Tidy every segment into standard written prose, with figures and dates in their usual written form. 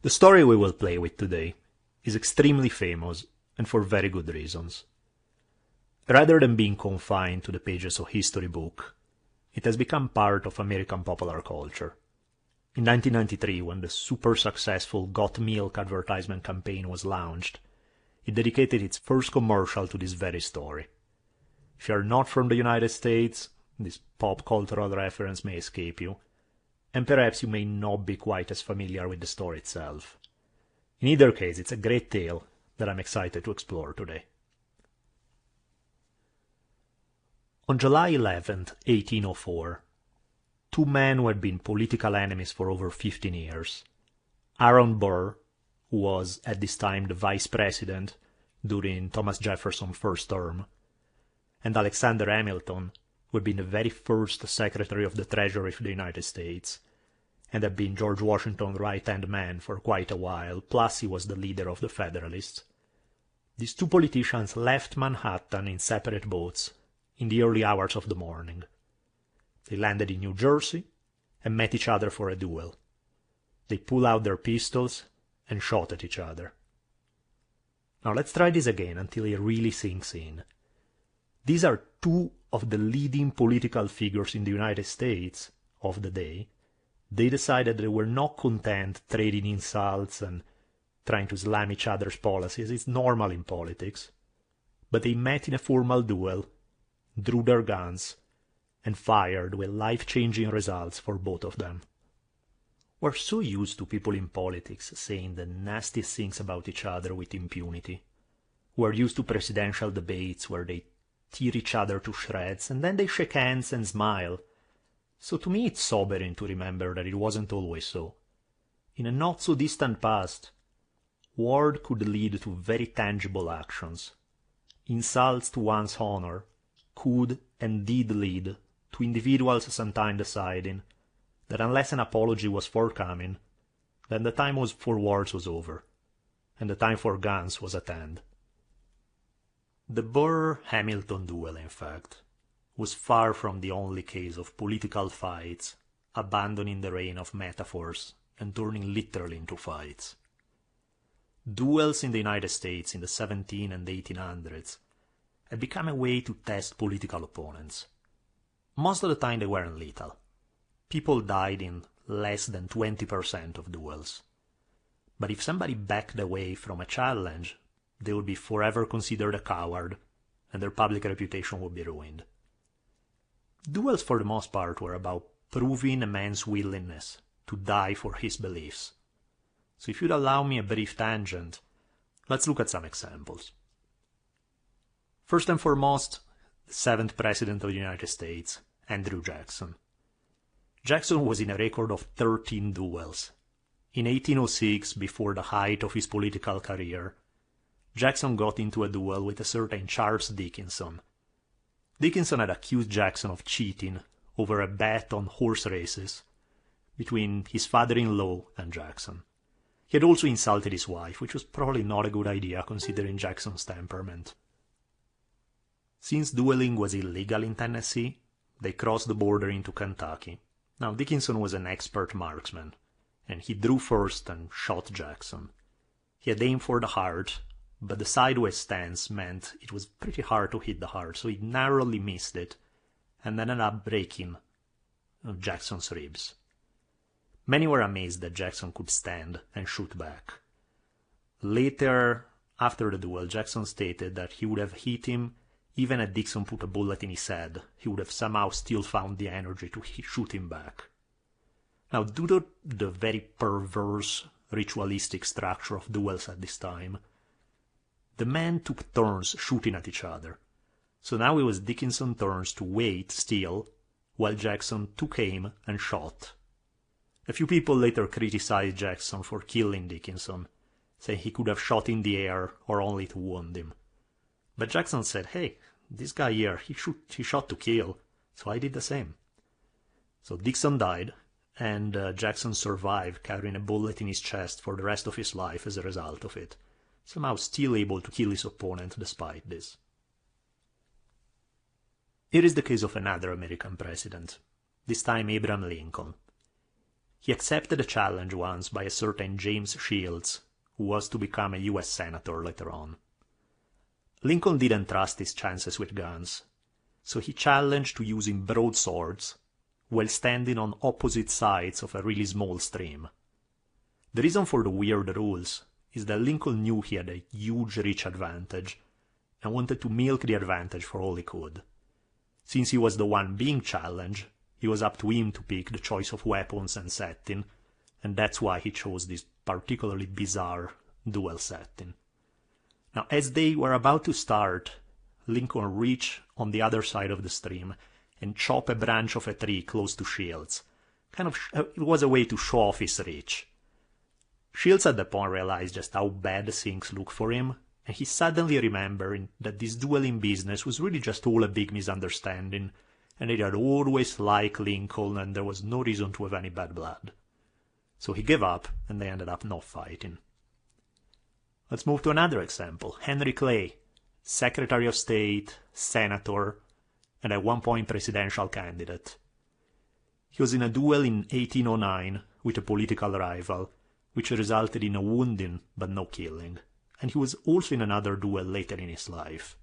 The story we will play with today is extremely famous and for very good reasons. Rather than being confined to the pages of a history book, it has become part of American popular culture. In 1993, when the super successful Got Milk advertisement campaign was launched, it dedicated its first commercial to this very story. If you are not from the United States, this pop cultural reference may escape you, and perhaps you may not be quite as familiar with the story itself. In either case, it's a great tale that I'm excited to explore today. On July 11th, 1804, two men who had been political enemies for over 15 years, Aaron Burr, who was at this time the vice president during Thomas Jefferson's first term, and Alexander Hamilton, who had been the very first Secretary of the Treasury of the United States, and had been George Washington's right-hand man for quite a while, plus he was the leader of the Federalists. These two politicians left Manhattan in separate boats in the early hours of the morning. They landed in New Jersey and met each other for a duel. They pulled out their pistols and shot at each other. Now let's try this again until it really sinks in. These are two of the leading political figures in the United States of the day. They decided they were not content trading insults and trying to slam each other's policies. It's normal in politics. But they met in a formal duel, drew their guns, and fired with life-changing results for both of them. We're so used to people in politics saying the nastiest things about each other with impunity. We're used to presidential debates where they tear each other to shreds and then they shake hands and smile. So to me it's sobering to remember that it wasn't always so. In a not-so-distant past, word could lead to very tangible actions. Insults to one's honor could and did lead to individuals sometimes deciding that unless an apology was forthcoming, then the time for words was over, and the time for guns was at hand. The Burr-Hamilton duel, in fact, was far from the only case of political fights abandoning the reign of metaphors and turning literally into fights. Duels in the United States in the 1700s and 1800s had become a way to test political opponents. Most of the time they weren't lethal. People died in less than 20% of duels. But if somebody backed away from a challenge, they would be forever considered a coward, and their public reputation would be ruined. Duels for the most part were about proving a man's willingness to die for his beliefs. So if you'd allow me a brief tangent, let's look at some examples. First and foremost, the 7th President of the United States, Andrew Jackson. Jackson was in a record of 13 duels. In 1806, before the height of his political career, Jackson got into a duel with a certain Charles Dickinson. Dickinson had accused Jackson of cheating over a bet on horse races between his father-in-law and Jackson. He had also insulted his wife, which was probably not a good idea considering Jackson's temperament. Since dueling was illegal in Tennessee, they crossed the border into Kentucky. Now, Dickinson was an expert marksman, and he drew first and shot Jackson. He had aimed for the heart, but the sideways stance meant it was pretty hard to hit the heart, so he narrowly missed it, and ended up breaking Jackson's ribs. Many were amazed that Jackson could stand and shoot back. Later, after the duel, Jackson stated that he would have hit him even had Dixon put a bullet in his head. He would have somehow still found the energy to shoot him back. Now, due to the very perverse ritualistic structure of duels at this time, the men took turns shooting at each other. So now it was Dickinson's turn to wait still, while Jackson took aim and shot. A few people later criticized Jackson for killing Dickinson, saying he could have shot in the air or only to wound him. But Jackson said, hey, this guy here, he shot to kill, so I did the same. So Dixon died, and Jackson survived, carrying a bullet in his chest for the rest of his life as a result of it, somehow still able to kill his opponent despite this. Here is the case of another American president, this time Abraham Lincoln. He accepted a challenge once by a certain James Shields, who was to become a U.S. senator later on. Lincoln didn't trust his chances with guns, so he challenged to using broadswords while standing on opposite sides of a really small stream. The reason for the weird rules is that Lincoln knew he had a huge reach advantage and wanted to milk the advantage for all he could. Since he was the one being challenged, it was up to him to pick the choice of weapons and setting, and that's why he chose this particularly bizarre duel setting. Now, as they were about to start, Lincoln reached on the other side of the stream and chopped a branch of a tree close to Shields. It was a way to show off his reach. Shields at that point realized just how bad things looked for him, and he suddenly remembered that this dueling business was really just all a big misunderstanding, and he had always liked Lincoln and there was no reason to have any bad blood. So he gave up, and they ended up not fighting. Let's move to another example. Henry Clay, Secretary of State, Senator, and at one point presidential candidate. He was in a duel in 1809 with a political rival, which resulted in a wounding but no killing, and he was also in another duel later in his life.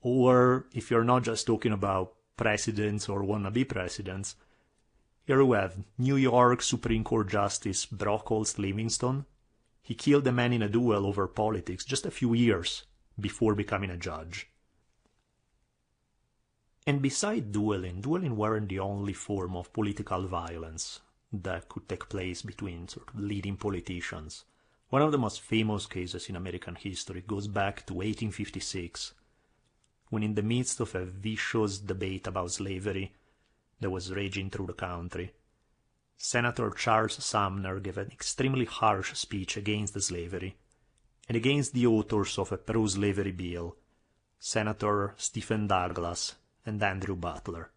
Or, if you're not just talking about presidents or wannabe presidents, here we have New York Supreme Court Justice Brockholst Livingston. He killed a man in a duel over politics just a few years before becoming a judge. And besides dueling weren't the only form of political violence that could take place between sort of leading politicians. One of the most famous cases in American history goes back to 1856, when in the midst of a vicious debate about slavery that was raging through the country, Senator Charles Sumner gave an extremely harsh speech against slavery and against the authors of a pro-slavery bill, Senator Stephen Douglas and Andrew Butler.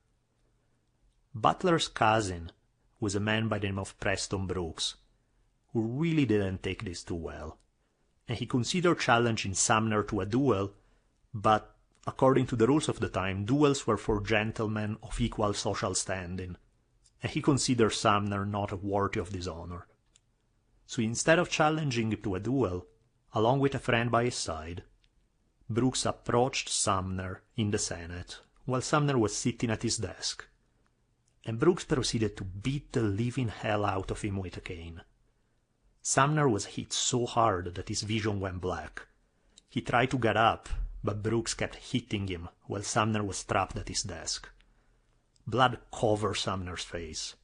Butler's cousin was a man by the name of Preston Brooks, who really didn't take this too well, and he considered challenging Sumner to a duel, but according to the rules of the time, duels were for gentlemen of equal social standing, and he considered Sumner not worthy of this honor. So instead of challenging him to a duel, along with a friend by his side, Brooks approached Sumner in the Senate while Sumner was sitting at his desk, and Brooks proceeded to beat the living hell out of him with a cane. Sumner was hit so hard that his vision went black. He tried to get up, but Brooks kept hitting him while Sumner was trapped at his desk. Blood covered Sumner's face.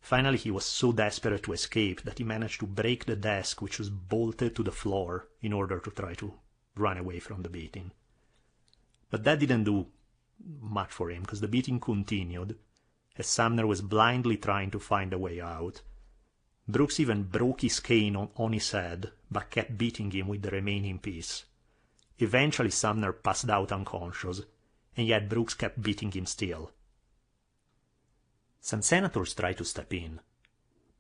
Finally, he was so desperate to escape that he managed to break the desk, which was bolted to the floor, in order to try to run away from the beating. But that didn't do much for him, because the beating continued, as Sumner was blindly trying to find a way out. Brooks even broke his cane on his head, but kept beating him with the remaining piece. Eventually Sumner passed out unconscious, and yet Brooks kept beating him still. Some senators tried to step in,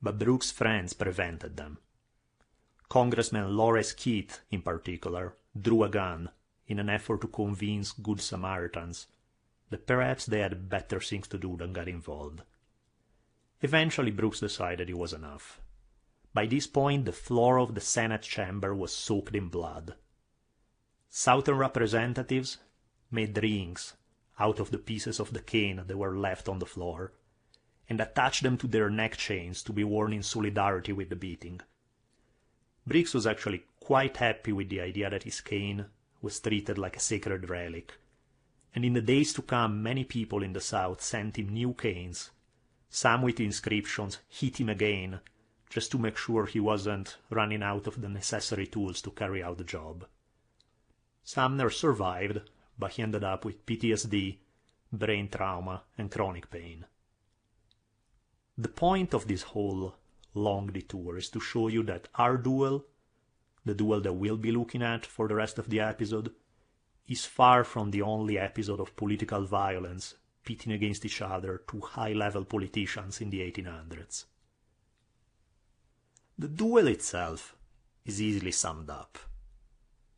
but Brooks' friends prevented them. Congressman Lawrence Keith, in particular, drew a gun in an effort to convince Good Samaritans that perhaps they had better things to do than get involved. Eventually Brooks decided it was enough. By this point, the floor of the Senate chamber was soaked in blood. Southern representatives made rings out of the pieces of the cane that were left on the floor, and attached them to their neck chains to be worn in solidarity with the beating. Brooks was actually quite happy with the idea that his cane was treated like a sacred relic, and in the days to come many people in the South sent him new canes, some with inscriptions, "Hit him again," just to make sure he wasn't running out of the necessary tools to carry out the job. Sumner survived, but he ended up with PTSD, brain trauma, and chronic pain. The point of this whole long detour is to show you that our duel, the duel that we'll be looking at for the rest of the episode, is far from the only episode of political violence pitting against each other two high-level politicians in the 1800s. The duel itself is easily summed up.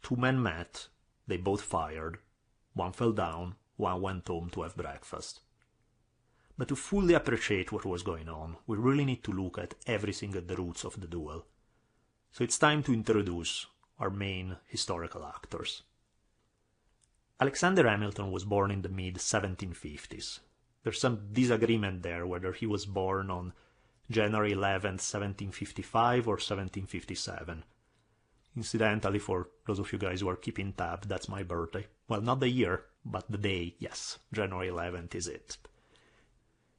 Two men met, they both fired, one fell down, one went home to have breakfast. But to fully appreciate what was going on, we really need to look at everything at the roots of the duel. So it's time to introduce our main historical actors. Alexander Hamilton was born in the mid-1750s. There's some disagreement there whether he was born on January 11th, 1755 or 1757. Incidentally, for those of you guys who are keeping tab, that's my birthday. Well, not the year, but the day, yes. January 11th is it.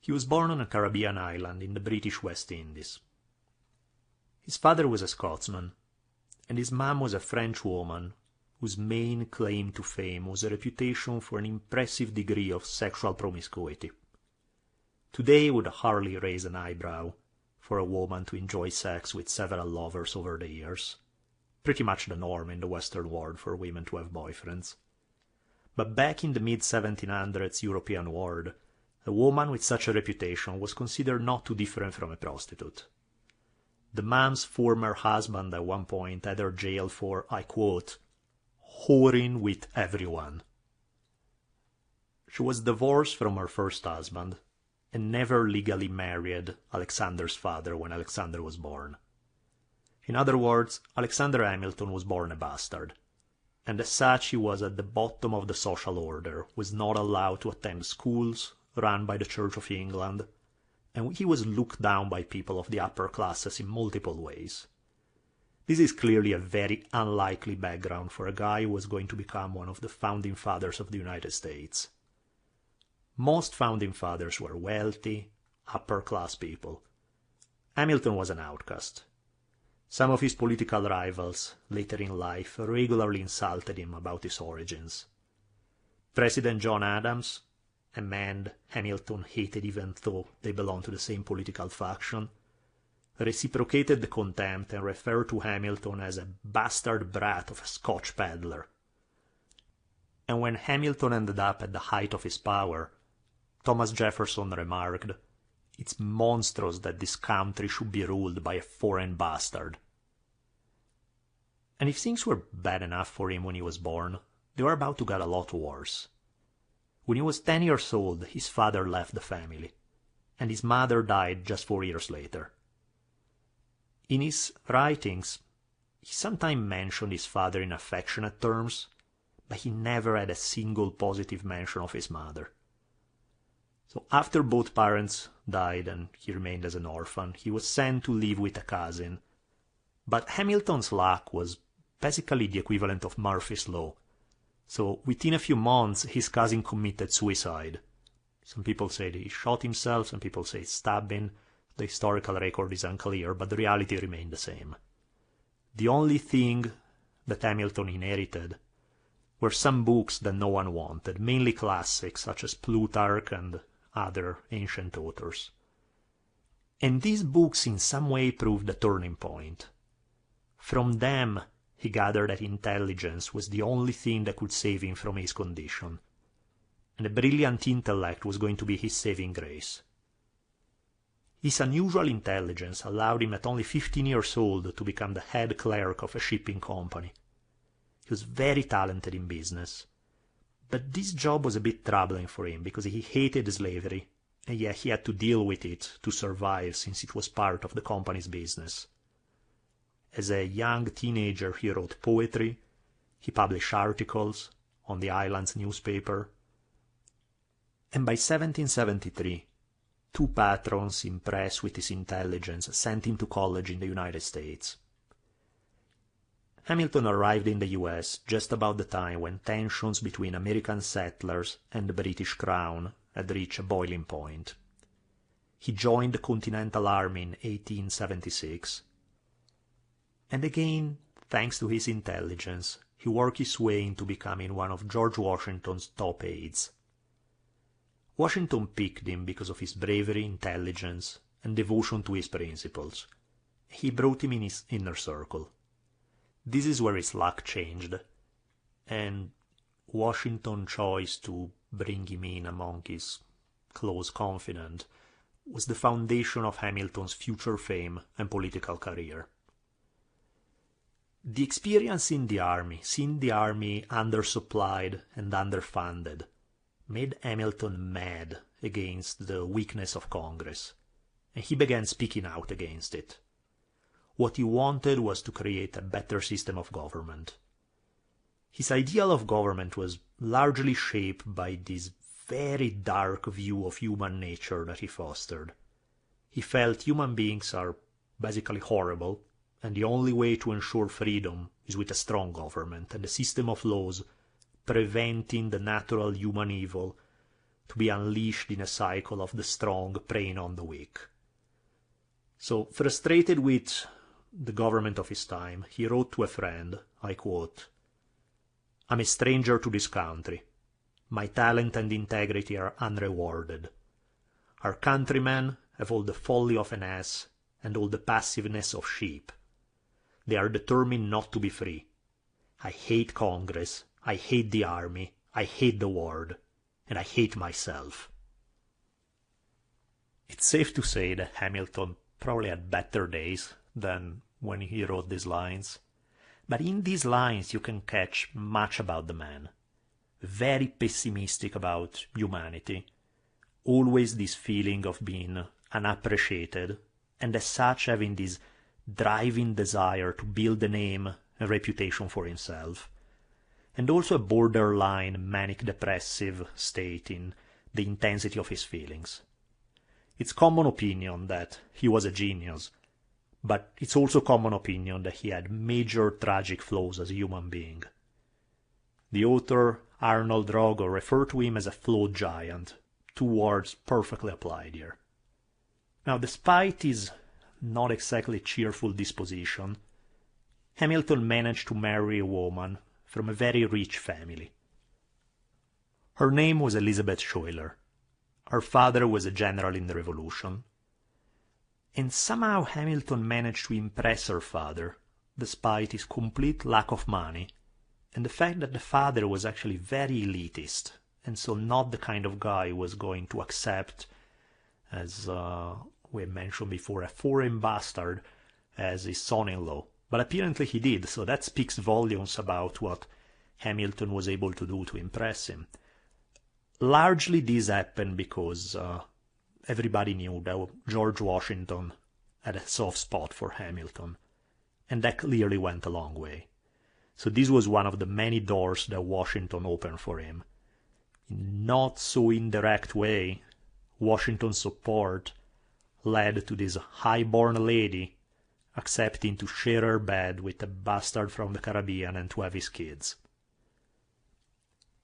He was born on a Caribbean island in the British West Indies. His father was a Scotsman, and his mom was a French woman whose main claim to fame was a reputation for an impressive degree of sexual promiscuity. Today would hardly raise an eyebrow for a woman to enjoy sex with several lovers over the years. Pretty much the norm in the Western world for women to have boyfriends. But back in the mid-1700s European world, a woman with such a reputation was considered not too different from a prostitute. The mom's former husband at one point had her jailed for, I quote, whoring with everyone. She was divorced from her first husband and never legally married Alexander's father when Alexander was born. In other words, Alexander Hamilton was born a bastard, and as such he was at the bottom of the social order, was not allowed to attend schools run by the Church of England, and he was looked down by people of the upper classes in multiple ways. This is clearly a very unlikely background for a guy who was going to become one of the founding fathers of the United States. Most founding fathers were wealthy, upper-class people. Hamilton was an outcast. Some of his political rivals, later in life, regularly insulted him about his origins. President John Adams, a man Hamilton hated even though they belonged to the same political faction, reciprocated the contempt and referred to Hamilton as a bastard brat of a Scotch peddler. And when Hamilton ended up at the height of his power, Thomas Jefferson remarked, "It's monstrous that this country should be ruled by a foreign bastard." And if things were bad enough for him when he was born, they were about to get a lot worse. When he was 10 years old, his father left the family, and his mother died just 4 years later. In his writings, he sometimes mentioned his father in affectionate terms, but he never had a single positive mention of his mother. So after both parents died and he remained as an orphan, he was sent to live with a cousin. But Hamilton's luck was basically the equivalent of Murphy's Law. So within a few months, his cousin committed suicide. Some people say that he shot himself, some people say stabbing. The historical record is unclear, but the reality remained the same. The only thing that Hamilton inherited were some books that no one wanted, mainly classics such as Plutarch and other ancient authors. And these books in some way proved the turning point. From them, he gathered that intelligence was the only thing that could save him from his condition, and a brilliant intellect was going to be his saving grace. His unusual intelligence allowed him at only 15 years old to become the head clerk of a shipping company. He was very talented in business, but this job was a bit troubling for him because he hated slavery, and yet he had to deal with it to survive since it was part of the company's business. As a young teenager, he wrote poetry, he published articles on the island's newspaper, and by 1773, 2 patrons, impressed with his intelligence, sent him to college in the United States. Hamilton arrived in the U.S. just about the time when tensions between American settlers and the British Crown had reached a boiling point. He joined the Continental Army in 1876, and again, thanks to his intelligence, he worked his way into becoming one of George Washington's top aides. Washington picked him because of his bravery, intelligence, and devotion to his principles. He brought him in his inner circle. This is where his luck changed, and Washington's choice to bring him in among his close confidant was the foundation of Hamilton's future fame and political career. The experience in the army, seeing the army undersupplied and underfunded, made Hamilton mad against the weakness of Congress, and he began speaking out against it. What he wanted was to create a better system of government. His ideal of government was largely shaped by this very dark view of human nature that he fostered. He felt human beings are basically horrible, and the only way to ensure freedom is with a strong government and a system of laws preventing the natural human evil to be unleashed in a cycle of the strong preying on the weak. So, frustrated with the government of his time, he wrote to a friend, I quote, "I'm a stranger to this country. My talent and integrity are unrewarded. Our countrymen have all the folly of an ass and all the passiveness of sheep. They are determined not to be free. I hate Congress, I hate the army, I hate the world, and I hate myself." It's safe to say that Hamilton probably had better days than when he wrote these lines. But in these lines you can catch much about the man. Very pessimistic about humanity. Always this feeling of being unappreciated, and as such having this driving desire to build a name and reputation for himself. And also a borderline manic-depressive state in the intensity of his feelings. It's common opinion that he was a genius, but it's also common opinion that he had major tragic flaws as a human being. The author Arnold Rogo referred to him as a flawed giant, two words perfectly applied here. Now, despite his not exactly cheerful disposition, Hamilton managed to marry a woman from a very rich family. Her name was Elizabeth Schuyler. Her father was a general in the Revolution. And somehow Hamilton managed to impress her father, despite his complete lack of money, and the fact that the father was actually very elitist, and so not the kind of guy who was going to accept, as we mentioned before, a foreign bastard as his son-in-law. But apparently he did, so that speaks volumes about what Hamilton was able to do to impress him. Largely this happened because everybody knew that George Washington had a soft spot for Hamilton, and that clearly went a long way. So this was one of the many doors that Washington opened for him. In not so indirect way, Washington's support led to this high-born lady accepting to share her bed with a bastard from the Caribbean and to have his kids.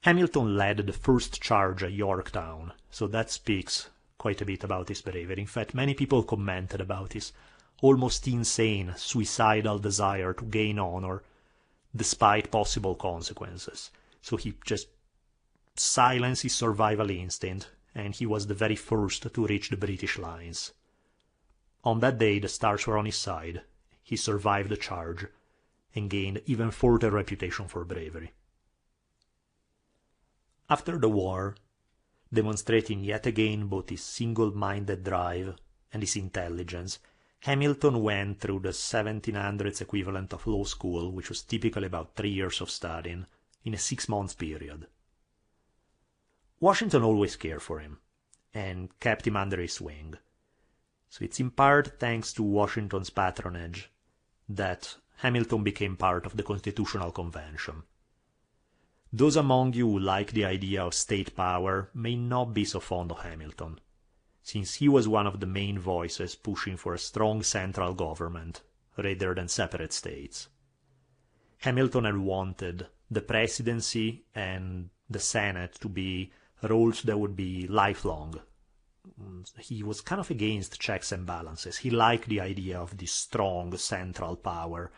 Hamilton led the first charge at Yorktown, so that speaks quite a bit about his bravery. In fact, many people commented about his almost insane, suicidal desire to gain honor despite possible consequences. So he just silenced his survival instinct, and he was the very first to reach the British lines. On that day, the stars were on his side. He survived the charge and gained even further reputation for bravery. After the war, demonstrating yet again both his single-minded drive and his intelligence, Hamilton went through the 1700s equivalent of law school, which was typically about 3 years of studying, in a 6-month period. Washington always cared for him, and kept him under his wing. So it's in part thanks to Washington's patronage that Hamilton became part of the Constitutional Convention. Those among you who like the idea of state power may not be so fond of Hamilton, since he was one of the main voices pushing for a strong central government rather than separate states. Hamilton had wanted the presidency and the Senate to be roles that would be lifelong. He was kind of against checks and balances. He liked the idea of this strong central power,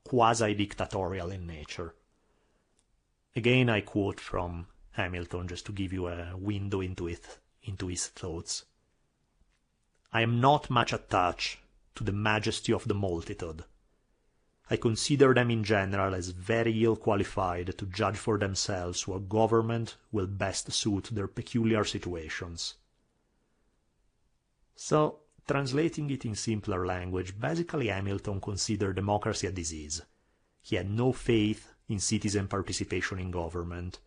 quasi-dictatorial in nature. Again, I quote from Hamilton just to give you a window into his thoughts. "I am not much attached to the majesty of the multitude. I consider them in general as very ill qualified to judge for themselves what government will best suit their peculiar situations." So, translating it in simpler language, basically Hamilton considered democracy a disease. He had no faith in citizen participation in government,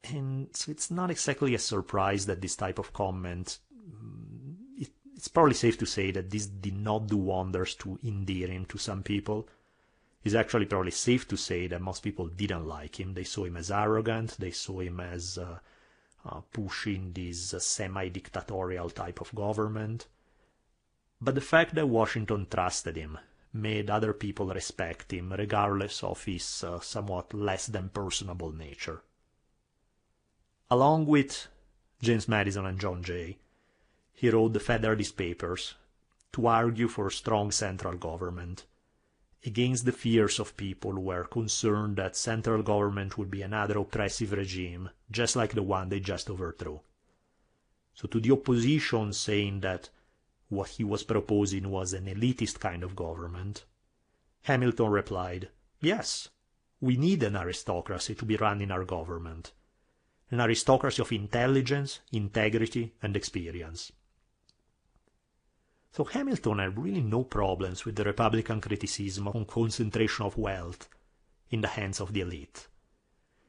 And so it's not exactly a surprise that this type of comment, it's probably safe to say that this did not do wonders to endear him to some people. It's actually probably safe to say that most people didn't like him. They saw him as arrogant, they saw him as pushing this semi-dictatorial type of government. But the fact that Washington trusted him made other people respect him, regardless of his somewhat less than personable nature. Along with James Madison and John Jay, he wrote the Federalist Papers to argue for a strong central government, against the fears of people who were concerned that central government would be another oppressive regime, just like the one they just overthrew. So to the opposition saying that what he was proposing was an elitist kind of government, Hamilton replied, yes, we need an aristocracy to be running our government, an aristocracy of intelligence, integrity, and experience. So Hamilton had really no problems with the Republican criticism on concentration of wealth in the hands of the elite.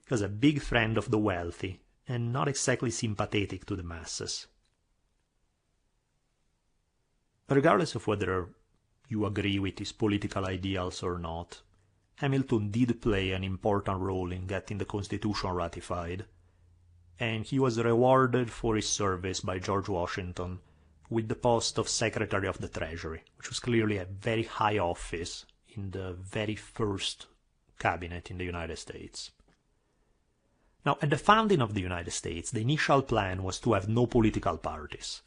He was a big friend of the wealthy and not exactly sympathetic to the masses. Regardless of whether you agree with his political ideals or not, Hamilton did play an important role in getting the Constitution ratified, and he was rewarded for his service by George Washington with the post of Secretary of the Treasury, which was clearly a very high office in the very first cabinet in the United States. Now, at the founding of the United States, the initial plan was to have no political parties.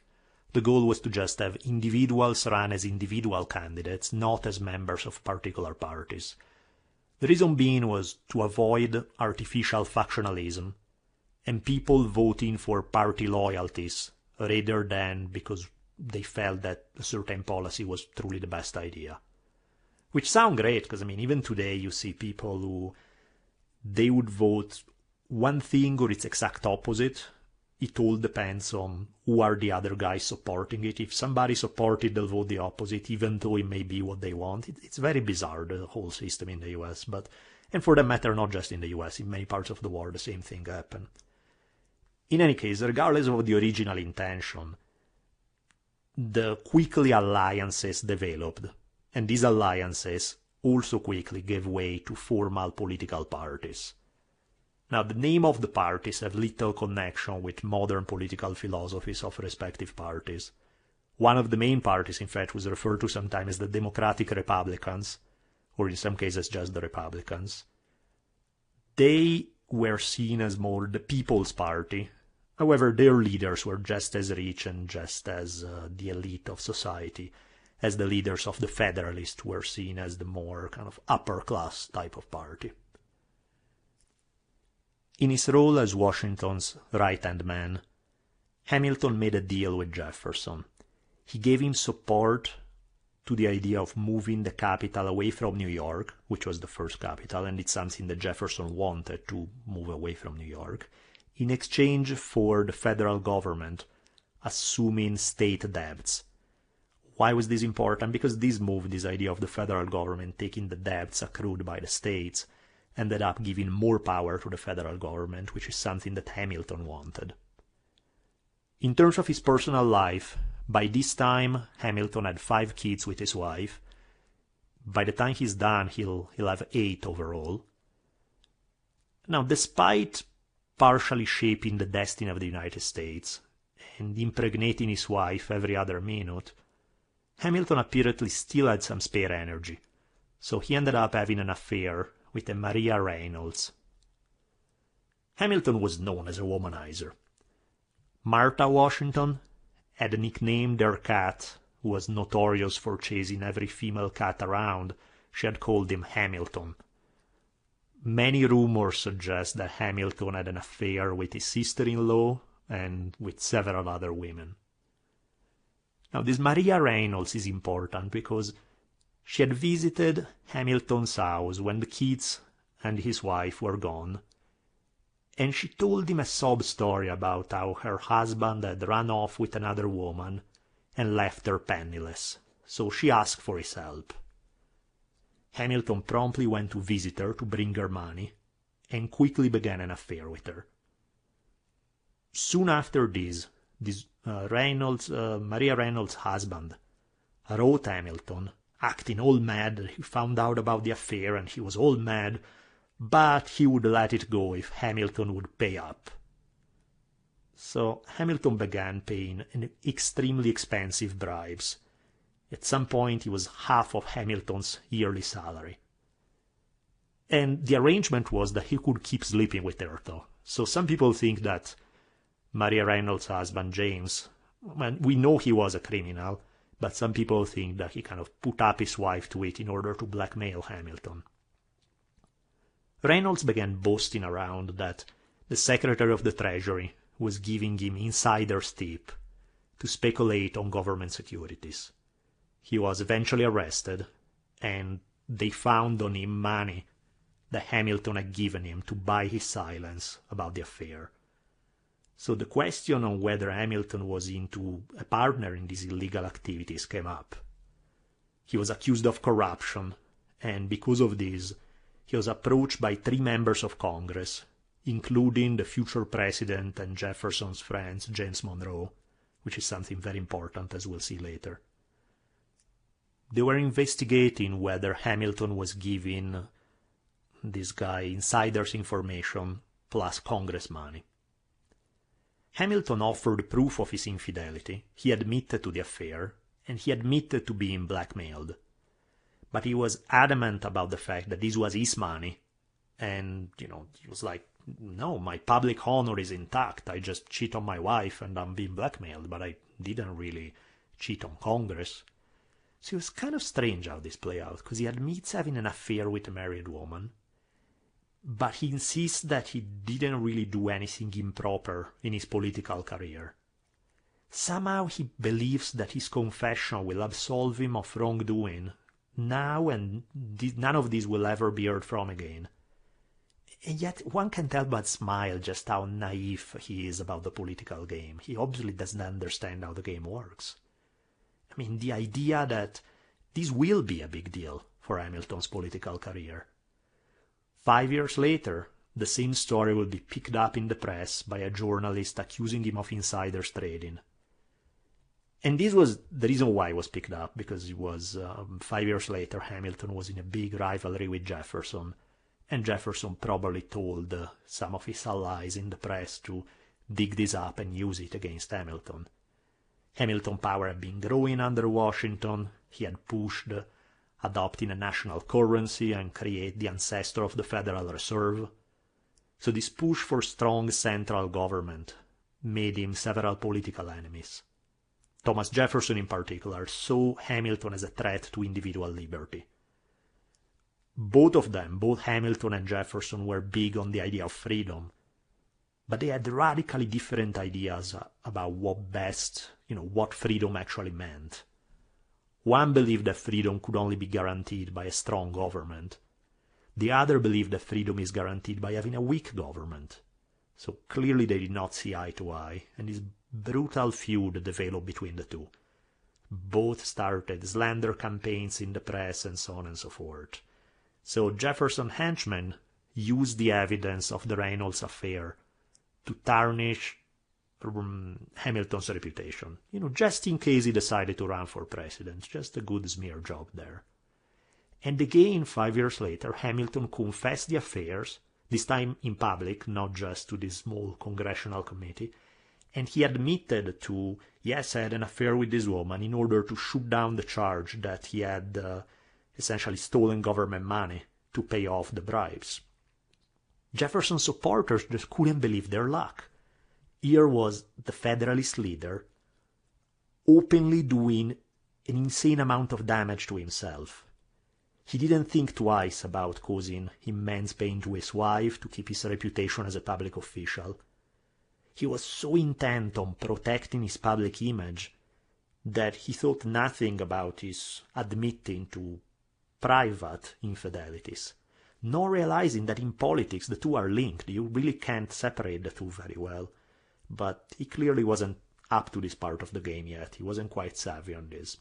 The goal was to just have individuals run as individual candidates, not as members of particular parties. The reason being was to avoid artificial factionalism and people voting for party loyalties rather than because they felt that a certain policy was truly the best idea. Which sound great, because even today you see people who they would vote one thing or its exact opposite. It all depends on who are the other guys supporting it. If somebody supports it, they'll vote the opposite, even though it may be what they want. It's very bizarre, the whole system in the US, and for that matter, not just in the US, in many parts of the world, the same thing happened. In any case, regardless of the original intention, the quickly alliances developed, and these alliances also quickly gave way to formal political parties. Now, the name of the parties have little connection with modern political philosophies of respective parties. One of the main parties, in fact, was referred to sometimes as the Democratic Republicans, or in some cases just the Republicans. They were seen as more the People's Party. However, their leaders were just as rich and just as the elite of society as the leaders of the Federalists were seen as the more kind of upper-class type of party. In his role as Washington's right-hand man, Hamilton made a deal with Jefferson. He gave him support to the idea of moving the capital away from New York, which was the first capital, and it's something that Jefferson wanted to move away from New York, in exchange for the federal government assuming state debts. Why was this important? Because this move, this idea of the federal government taking the debts accrued by the states, ended up giving more power to the federal government, which is something that Hamilton wanted. In terms of his personal life, by this time, Hamilton had 5 kids with his wife. By the time he's done, he'll have 8 overall. Now, despite partially shaping the destiny of the United States and impregnating his wife every other minute, Hamilton apparently still had some spare energy, so he ended up having an affair with a Maria Reynolds. Hamilton was known as a womanizer. Martha Washington had nicknamed their cat, who was notorious for chasing every female cat around. She had called him Hamilton. Many rumors suggest that Hamilton had an affair with his sister-in-law and with several other women. Now, this Maria Reynolds is important because she had visited Hamilton's house when the kids and his wife were gone, and she told him a sob story about how her husband had run off with another woman and left her penniless, so she asked for his help. Hamilton promptly went to visit her to bring her money, and quickly began an affair with her. Soon after this, Maria Reynolds' husband, wrote Hamilton, acting all mad. He found out about the affair and he was all mad, but he would let it go if Hamilton would pay up. So Hamilton began paying extremely expensive bribes. At some point, it was half of Hamilton's yearly salary. And the arrangement was that he could keep sleeping with her, though. So some people think that Maria Reynolds' husband, James, well, we know he was a criminal, but some people think that he kind of put up his wife to it in order to blackmail Hamilton. Reynolds began boasting around that the Secretary of the Treasury was giving him insider's tip to speculate on government securities. He was eventually arrested, and they found on him money that Hamilton had given him to buy his silence about the affair. So the question on whether Hamilton was into a partner in these illegal activities came up. He was accused of corruption, and because of this, he was approached by 3 members of Congress, including the future president and Jefferson's friend, James Monroe, which is something very important, as we'll see later. They were investigating whether Hamilton was giving this guy insider's information plus Congress money. Hamilton offered proof of his infidelity. He admitted to the affair, and he admitted to being blackmailed. But he was adamant about the fact that this was his money, and, he was like, no, my public honor is intact. I just cheat on my wife and I'm being blackmailed, but I didn't really cheat on Congress. So it was kind of strange how this played out, because he admits having an affair with a married woman, but he insists that he didn't really do anything improper in his political career. Somehow he believes that his confession will absolve him of wrongdoing now, and none of this will ever be heard from again. And yet one can't help but smile just how naive he is about the political game. He obviously doesn't understand how the game works. I mean, the idea that this will be a big deal for Hamilton's political career. 5 years later, the same story will be picked up in the press by a journalist accusing him of insiders trading. And this was the reason why it was picked up, because it was 5 years later Hamilton was in a big rivalry with Jefferson, and Jefferson probably told some of his allies in the press to dig this up and use it against Hamilton. Hamilton's power had been growing under Washington. He had pushed adopting a national currency and create the ancestor of the Federal Reserve. So this push for strong central government made him several political enemies. Thomas Jefferson in particular saw Hamilton as a threat to individual liberty. Both of them, both Hamilton and Jefferson, were big on the idea of freedom, but they had radically different ideas about what freedom actually meant. One believed that freedom could only be guaranteed by a strong government. The other believed that freedom is guaranteed by having a weak government. So clearly they did not see eye to eye, and this brutal feud developed between the two. Both started slander campaigns in the press and so on and so forth. So Jefferson's henchmen used the evidence of the Reynolds affair to tarnish Hamilton's reputation, just in case he decided to run for president. Just a good smear job there. And again, 5 years later, Hamilton confessed the affairs, this time in public, not just to this small congressional committee, and he admitted to, yes, I had an affair with this woman in order to shoot down the charge that he had essentially stolen government money to pay off the bribes. Jefferson's supporters just couldn't believe their luck. Here was the Federalist leader openly doing an insane amount of damage to himself. He didn't think twice about causing immense pain to his wife to keep his reputation as a public official. He was so intent on protecting his public image that he thought nothing about his admitting to private infidelities, nor realizing that in politics the two are linked. You really can't separate the two very well. But he clearly wasn't up to this part of the game yet. He wasn't quite savvy on this.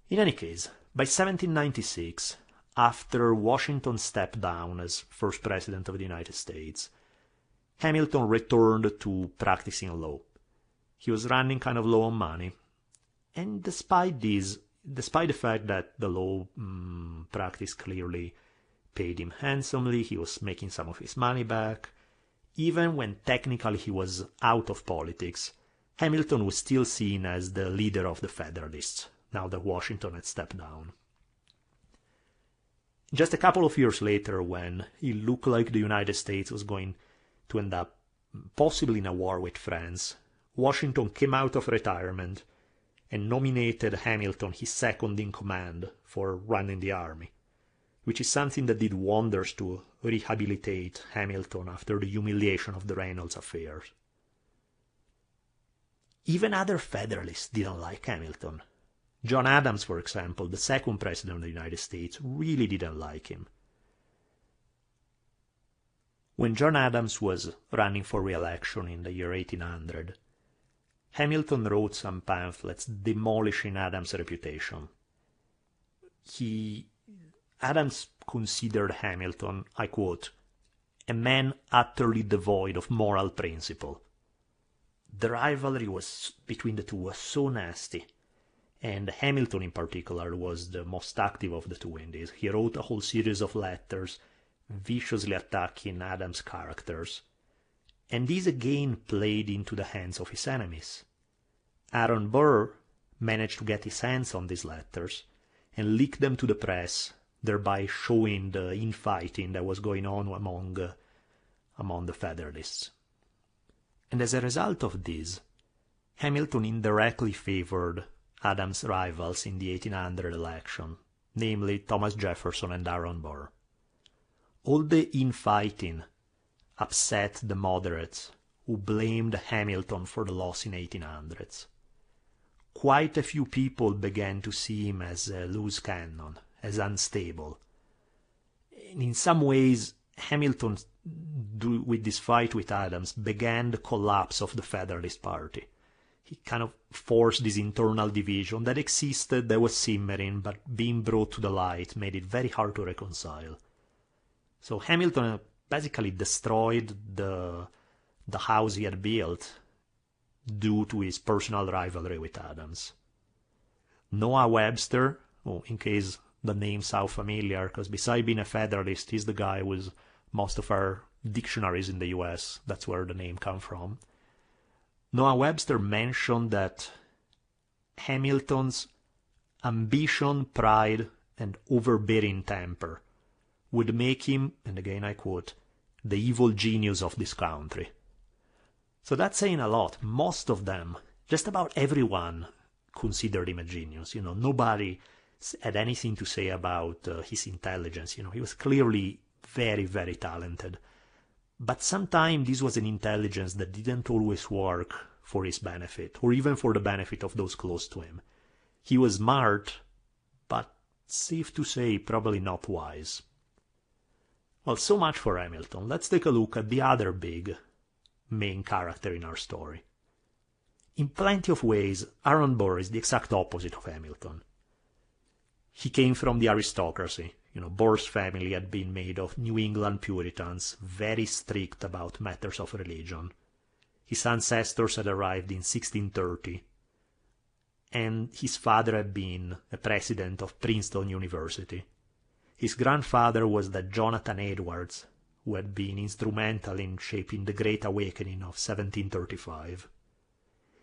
In any case, by 1796, after Washington stepped down as first president of the United States, Hamilton returned to practicing law. He was running kind of low on money, and despite the fact that the law practice clearly paid him handsomely, he was making some of his money back. Even when technically he was out of politics, Hamilton was still seen as the leader of the Federalists, now that Washington had stepped down. Just a couple of years later, when it looked like the United States was going to end up possibly in a war with France, Washington came out of retirement and nominated Hamilton his second-in-command for running the army, which is something that did wonders to rehabilitate Hamilton after the humiliation of the Reynolds affair. Even other Federalists didn't like Hamilton. John Adams, for example, the second president of the United States, really didn't like him. When John Adams was running for re-election in the year 1800, Hamilton wrote some pamphlets demolishing Adams' reputation. Adams considered Hamilton, I quote, "a man utterly devoid of moral principle." The rivalry between the two was so nasty, and Hamilton in particular was the most active of the two in this. He wrote a whole series of letters viciously attacking Adams' characters, and these again played into the hands of his enemies. Aaron Burr managed to get his hands on these letters and leak them to the press, thereby showing the infighting that was going on among the Federalists. And as a result of this, Hamilton indirectly favored Adams' rivals in the 1800 election, namely Thomas Jefferson and Aaron Burr. All the infighting upset the moderates, who blamed Hamilton for the loss in 1800s. Quite a few people began to see him as a loose cannon, as unstable. And in some ways, Hamilton, with this fight with Adams, began the collapse of the Federalist Party. He kind of forced this internal division that existed, that was simmering, but being brought to the light made it very hard to reconcile. So Hamilton basically destroyed the house he had built due to his personal rivalry with Adams. Noah Webster, in case the name sounds familiar, because besides being a Federalist, he's the guy with most of our dictionaries in the US. That's where the name comes from. Noah Webster mentioned that Hamilton's ambition, pride, and overbearing temper would make him, and again I quote, "the evil genius of this country." So that's saying a lot. Most of them, just about everyone, considered him a genius. Nobody had anything to say about his intelligence. He was clearly very, very talented. But sometimes this was an intelligence that didn't always work for his benefit, or even for the benefit of those close to him. He was smart, but safe to say, probably not wise. Well, so much for Hamilton. Let's take a look at the other big main character in our story. In plenty of ways, Aaron Burr is the exact opposite of Hamilton. He came from the aristocracy. Burr's family had been made of New England Puritans, very strict about matters of religion. His ancestors had arrived in 1630, and his father had been a president of Princeton University. His grandfather was that Jonathan Edwards, who had been instrumental in shaping the Great Awakening of 1735.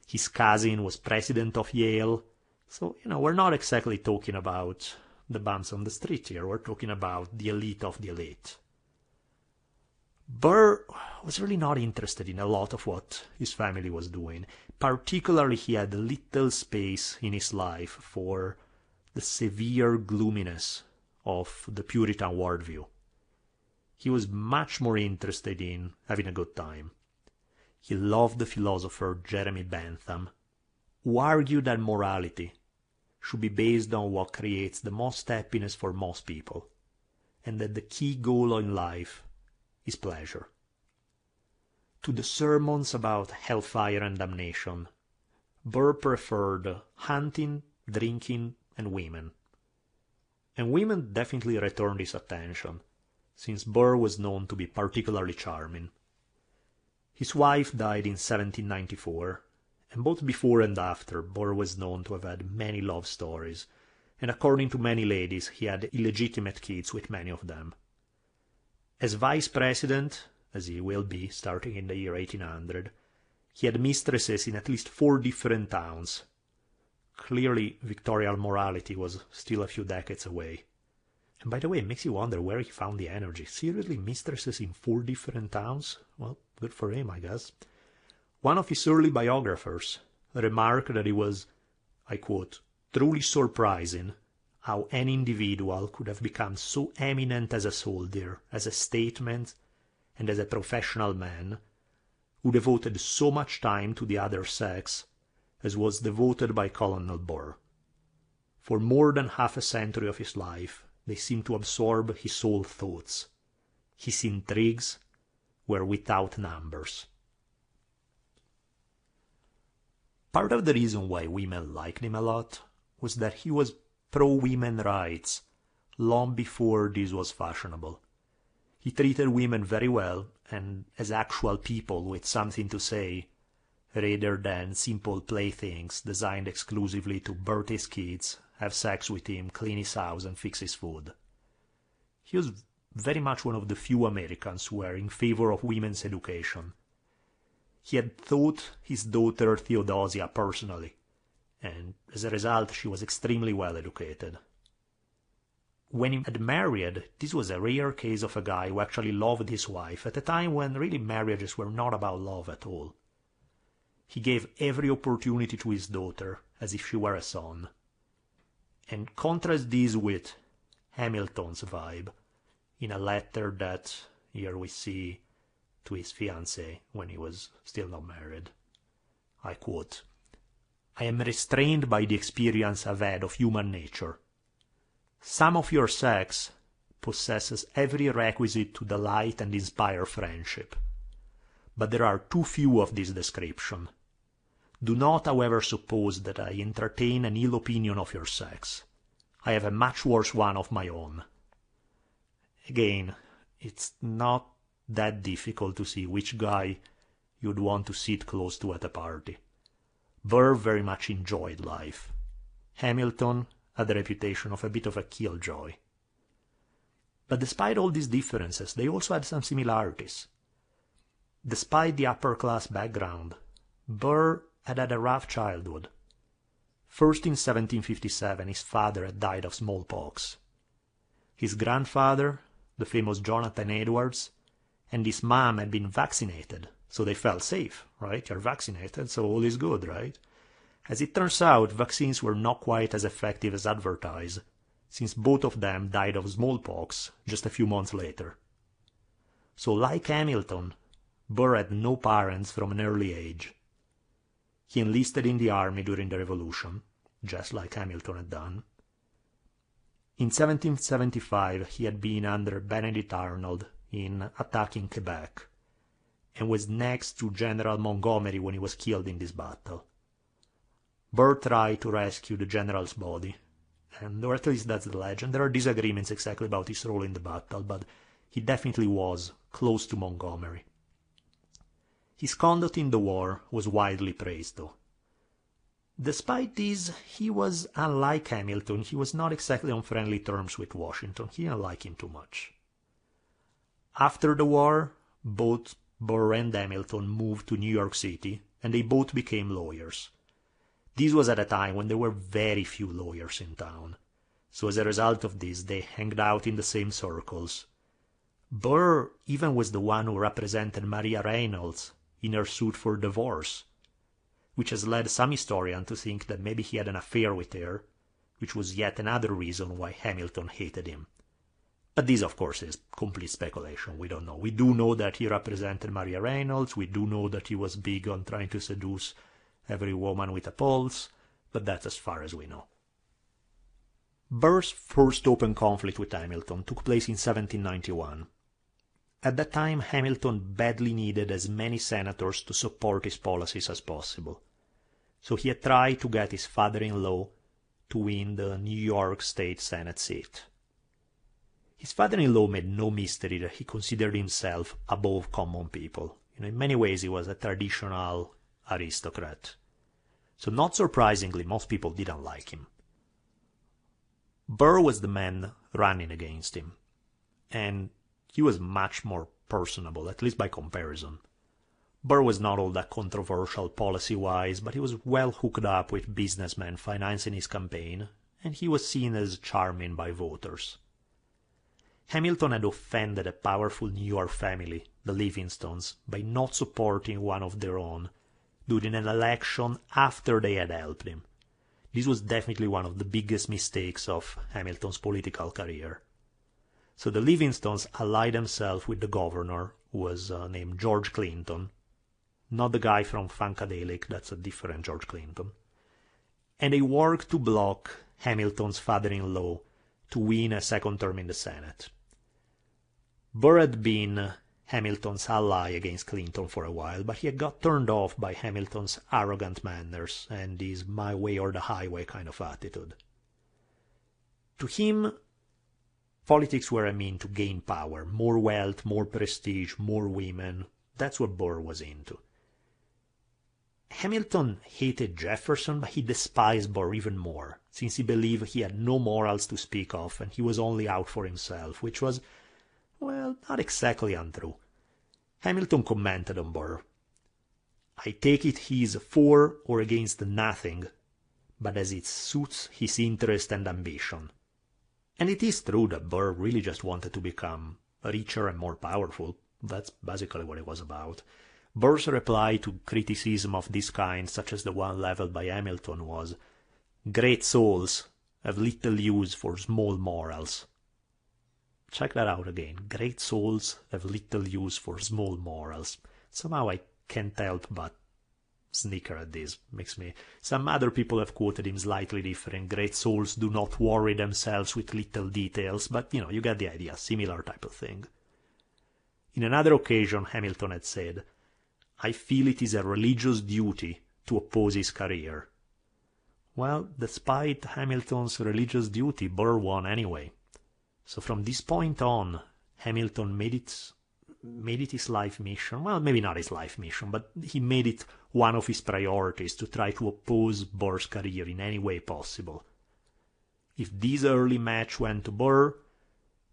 His cousin was president of Yale, so, we're not exactly talking about the bums on the street here, we're talking about the elite of the elite. Burr was really not interested in a lot of what his family was doing. Particularly, he had little space in his life for the severe gloominess of the Puritan worldview. He was much more interested in having a good time. He loved the philosopher Jeremy Bentham, who argued that morality should be based on what creates the most happiness for most people, and that the key goal in life is pleasure. To the sermons about hellfire and damnation, Burr preferred hunting, drinking, and women. And women definitely returned his attention, since Burr was known to be particularly charming. His wife died in 1794, and both before and after, Burr was known to have had many love stories, and according to many ladies, he had illegitimate kids with many of them. As vice president, as he will be starting in the year 1800, he had mistresses in at least 4 different towns. Clearly, Victorian morality was still a few decades away. And by the way, it makes you wonder where he found the energy. Seriously, mistresses in 4 different towns? Well, good for him, I guess. One of his early biographers remarked that it was, I quote, truly surprising how any individual could have become so eminent as a soldier, as a statesman, and as a professional man, who devoted so much time to the other sex as was devoted by Colonel Burr. For more than half a century of his life, they seemed to absorb his sole thoughts. His intrigues were without numbers. Part of the reason why women liked him a lot was that he was pro-women rights long before this was fashionable. He treated women very well and as actual people with something to say, rather than simple playthings designed exclusively to birth his kids, have sex with him, clean his house, and fix his food. He was very much one of the few Americans who were in favor of women's education. He had taught his daughter Theodosia personally, and as a result she was extremely well educated. When he had married, this was a rare case of a guy who actually loved his wife at a time when really marriages were not about love at all. He gave every opportunity to his daughter as if she were a son. And contrast this with Hamilton's vibe in a letter that here we see to his fiancée when he was still not married. I quote, "I am restrained by the experience I've had of human nature. Some of your sex possesses every requisite to delight and inspire friendship, but there are too few of this description. Do not, however, suppose that I entertain an ill opinion of your sex. I have a much worse one of my own." Again, it's not that difficult to see which guy you'd want to sit close to at a party. Burr very much enjoyed life. Hamilton had the reputation of a bit of a killjoy. But despite all these differences, they also had some similarities. Despite the upper-class background, Burr had had a rough childhood. First in 1757, his father had died of smallpox. His grandfather, the famous Jonathan Edwards, and his mom had been vaccinated, so they felt safe, right? You're vaccinated, so all is good, right? As it turns out, vaccines were not quite as effective as advertised, since both of them died of smallpox just a few months later. So like Hamilton, Burr had no parents from an early age. He enlisted in the army during the Revolution, just like Hamilton had done. In 1775 he had been under Benedict Arnold in attacking Quebec, and was next to General Montgomery when he was killed in this battle. Burr tried to rescue the general's body, or at least that's the legend. There are disagreements exactly about his role in the battle, but he definitely was close to Montgomery. His conduct in the war was widely praised, though. Despite this, he was, unlike Hamilton, he was not exactly on friendly terms with Washington. He didn't like him too much. After the war, both Burr and Hamilton moved to New York City, and they both became lawyers. This was at a time when there were very few lawyers in town, so as a result of this, they hanged out in the same circles. Burr even was the one who represented Maria Reynolds in her suit for divorce, which has led some historians to think that maybe he had an affair with her, which was yet another reason why Hamilton hated him. But this, of course, is complete speculation. We don't know. We do know that he represented Maria Reynolds. We do know that he was big on trying to seduce every woman with a pulse, but that's as far as we know. Burr's first open conflict with Hamilton took place in 1791. At that time, Hamilton badly needed as many senators to support his policies as possible, so he had tried to get his father-in-law to win the New York State Senate seat. His father-in-law made no mystery that he considered himself above common people. In many ways he was a traditional aristocrat. So not surprisingly, most people didn't like him. Burr was the man running against him, and he was much more personable, at least by comparison. Burr was not all that controversial policy-wise, but he was well hooked up with businessmen financing his campaign, and he was seen as charming by voters. Hamilton had offended a powerful New York family, the Livingstons, by not supporting one of their own during an election after they had helped him. This was definitely one of the biggest mistakes of Hamilton's political career. So the Livingstons allied themselves with the governor, who was named George Clinton, not the guy from Funkadelic, that's a different George Clinton, and they worked to block Hamilton's father-in-law to win a second term in the Senate. Burr had been Hamilton's ally against Clinton for a while, but he had got turned off by Hamilton's arrogant manners and his my way or the highway kind of attitude. To him, politics were a mean to gain power, more wealth, more prestige, more women. That's what Burr was into. Hamilton hated Jefferson, but he despised Burr even more, since he believed he had no morals to speak of and he was only out for himself, which was, well, not exactly untrue. Hamilton commented on Burr, "I take it he is for or against nothing, but as it suits his interest and ambition." And it is true that Burr really just wanted to become richer and more powerful. That's basically what it was about. Burr's reply to criticism of this kind, such as the one leveled by Hamilton, was, "Great souls have little use for small morals." Check that out again. Great souls have little use for small morals. Somehow I can't help but snicker at this. Makes me... Some other people have quoted him slightly different. Great souls do not worry themselves with little details, but you get the idea. Similar type of thing. In another occasion, Hamilton had said, "I feel it is a religious duty to oppose his career." Well, despite Hamilton's religious duty, Burr won anyway. So from this point on, Hamilton made it his life mission. Well, maybe not his life mission, but he made it one of his priorities to try to oppose Burr's career in any way possible. If this early match went to Burr,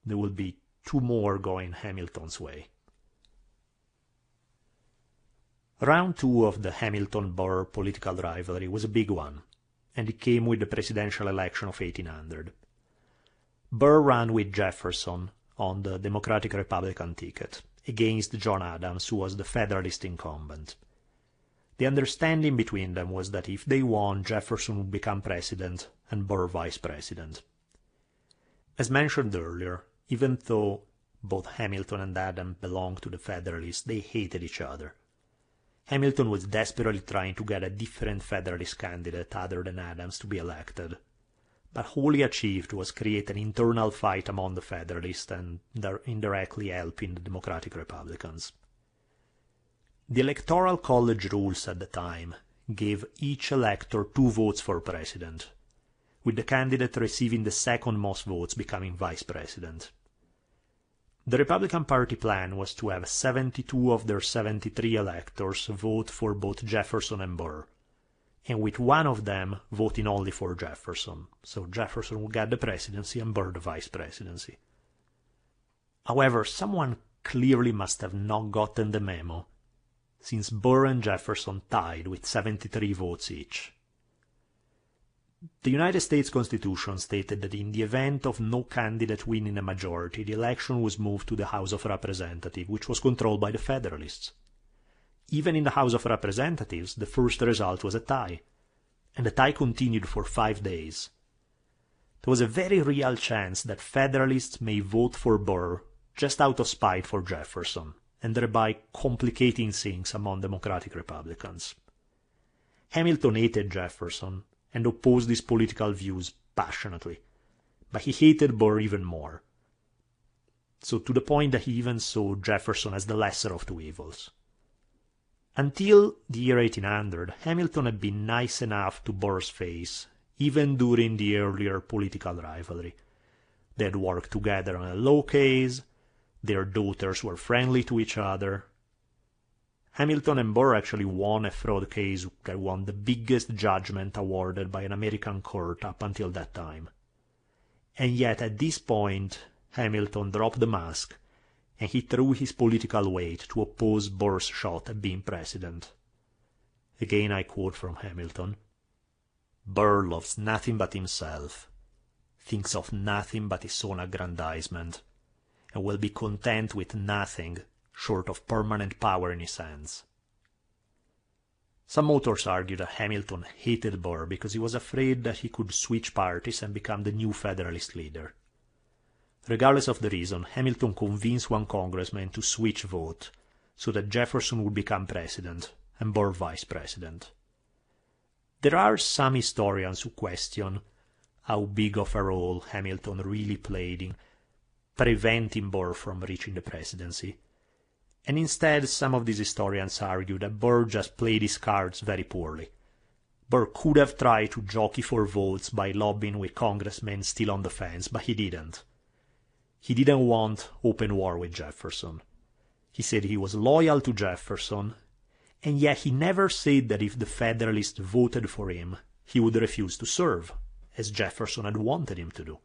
there will be two more going Hamilton's way. Round 2 of the Hamilton-Burr political rivalry was a big one, and it came with the presidential election of 1800. Burr ran with Jefferson on the Democratic-Republican ticket, against John Adams, who was the Federalist incumbent. The understanding between them was that if they won, Jefferson would become president and Burr vice president. As mentioned earlier, even though both Hamilton and Adams belonged to the Federalists, they hated each other. Hamilton was desperately trying to get a different Federalist candidate other than Adams to be elected, but all he achieved was create an internal fight among the Federalists and indirectly helping the Democratic Republicans. The Electoral College rules at the time gave each elector 2 votes for president, with the candidate receiving the second most votes becoming vice president. The Republican Party plan was to have 72 of their 73 electors vote for both Jefferson and Burr, and with one of them voting only for Jefferson, so Jefferson would get the presidency and Burr the vice presidency. However, someone clearly must have not gotten the memo, since Burr and Jefferson tied with 73 votes each. The United States Constitution stated that in the event of no candidate winning a majority, the election was moved to the House of Representatives, which was controlled by the Federalists. Even in the House of Representatives, the first result was a tie, and the tie continued for 5 days. There was a very real chance that Federalists may vote for Burr just out of spite for Jefferson, and thereby complicating things among Democratic Republicans. Hamilton hated Jefferson and opposed his political views passionately, but he hated Burr even more, so to the point that he even saw Jefferson as the lesser of 2 evils. Until the year 1800, Hamilton had been nice enough to Burr's face, even during the earlier political rivalry. They had worked together on a law case, their daughters were friendly to each other. Hamilton and Burr actually won a fraud case that won the biggest judgment awarded by an American court up until that time. And yet at this point, Hamilton dropped the mask and he threw his political weight to oppose Burr's shot at being president. Again I quote from Hamilton, "Burr loves nothing but himself, thinks of nothing but his own aggrandizement, and will be content with nothing short of permanent power in his hands." Some authors argue that Hamilton hated Burr because he was afraid that he could switch parties and become the new Federalist leader. Regardless of the reason, Hamilton convinced one congressman to switch vote so that Jefferson would become president and Burr vice president. There are some historians who question how big of a role Hamilton really played in preventing Burr from reaching the presidency, and instead some of these historians argue that Burr just played his cards very poorly. Burr could have tried to jockey for votes by lobbying with congressmen still on the fence, but he didn't. He didn't want open war with Jefferson. He said he was loyal to Jefferson, and yet he never said that if the Federalists voted for him, he would refuse to serve, as Jefferson had wanted him to do.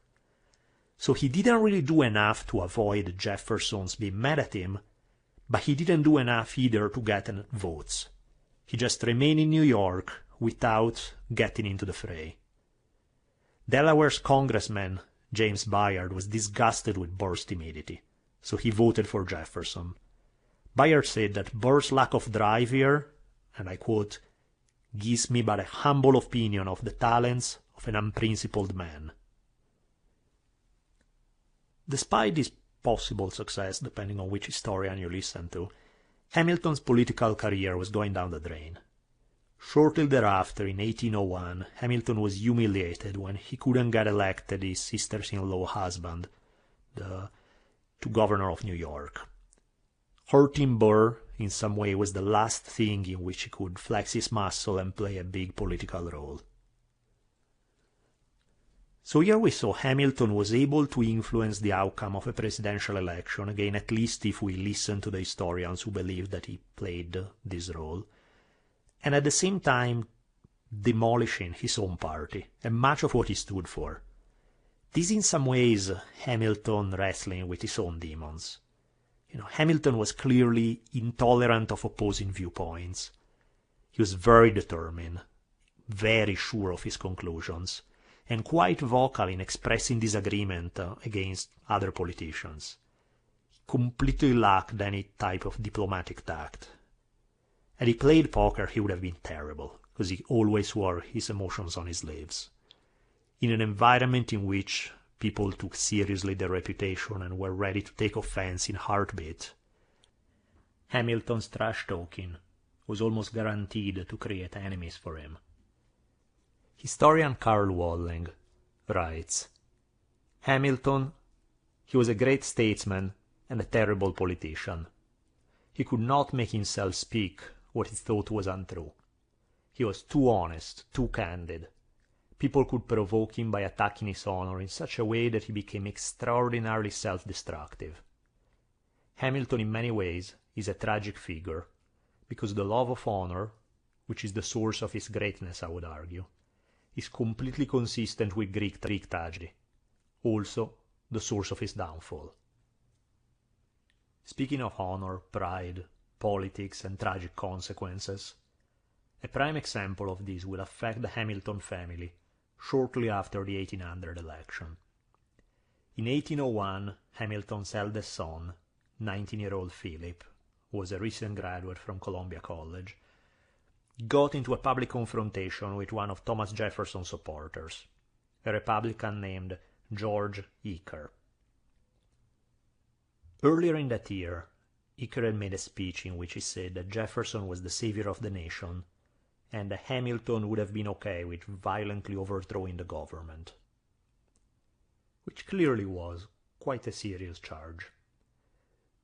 So he didn't really do enough to avoid Jefferson's being mad at him, but he didn't do enough either to get votes. He just remained in New York without getting into the fray. Delaware's congressman, James Bayard, was disgusted with Burr's timidity, so he voted for Jefferson. Bayard said that Burr's lack of drive here, and I quote, "gives me but a humble opinion of the talents of an unprincipled man." Despite this possible success, depending on which historian you listen to, Hamilton's political career was going down the drain. Shortly thereafter, in 1801, Hamilton was humiliated when he couldn't get elected his sister-in-law husband to governor of New York. Hurting Burr in some way was the last thing in which he could flex his muscle and play a big political role. So here we saw Hamilton was able to influence the outcome of a presidential election, again at least if we listen to the historians who believe that he played this role, and at the same time demolishing his own party and much of what he stood for. This in some ways Hamilton wrestling with his own demons. Hamilton was clearly intolerant of opposing viewpoints. He was very determined, very sure of his conclusions, and quite vocal in expressing disagreement against other politicians. He completely lacked any type of diplomatic tact. Had he played poker, he would have been terrible, because he always wore his emotions on his sleeves. In an environment in which people took seriously their reputation and were ready to take offense in a heartbeat, Hamilton's trash-talking was almost guaranteed to create enemies for him. Historian Carl Walling writes, "Hamilton, he was a great statesman and a terrible politician. He could not make himself speak what he thought was untrue. He was too honest, too candid. People could provoke him by attacking his honor in such a way that he became extraordinarily self-destructive. Hamilton in many ways is a tragic figure, because the love of honor, which is the source of his greatness, I would argue, is completely consistent with Greek tragedy, also the source of his downfall." Speaking of honor, pride, politics, and tragic consequences, a prime example of this will affect the Hamilton family shortly after the 1800 election. In 1801, Hamilton's eldest son, 19-year-old Philip, who was a recent graduate from Columbia College, got into a public confrontation with one of Thomas Jefferson's supporters, a Republican named George Eaker. Earlier in that year, Eaker had made a speech in which he said that Jefferson was the savior of the nation, and that Hamilton would have been okay with violently overthrowing the government, which clearly was quite a serious charge.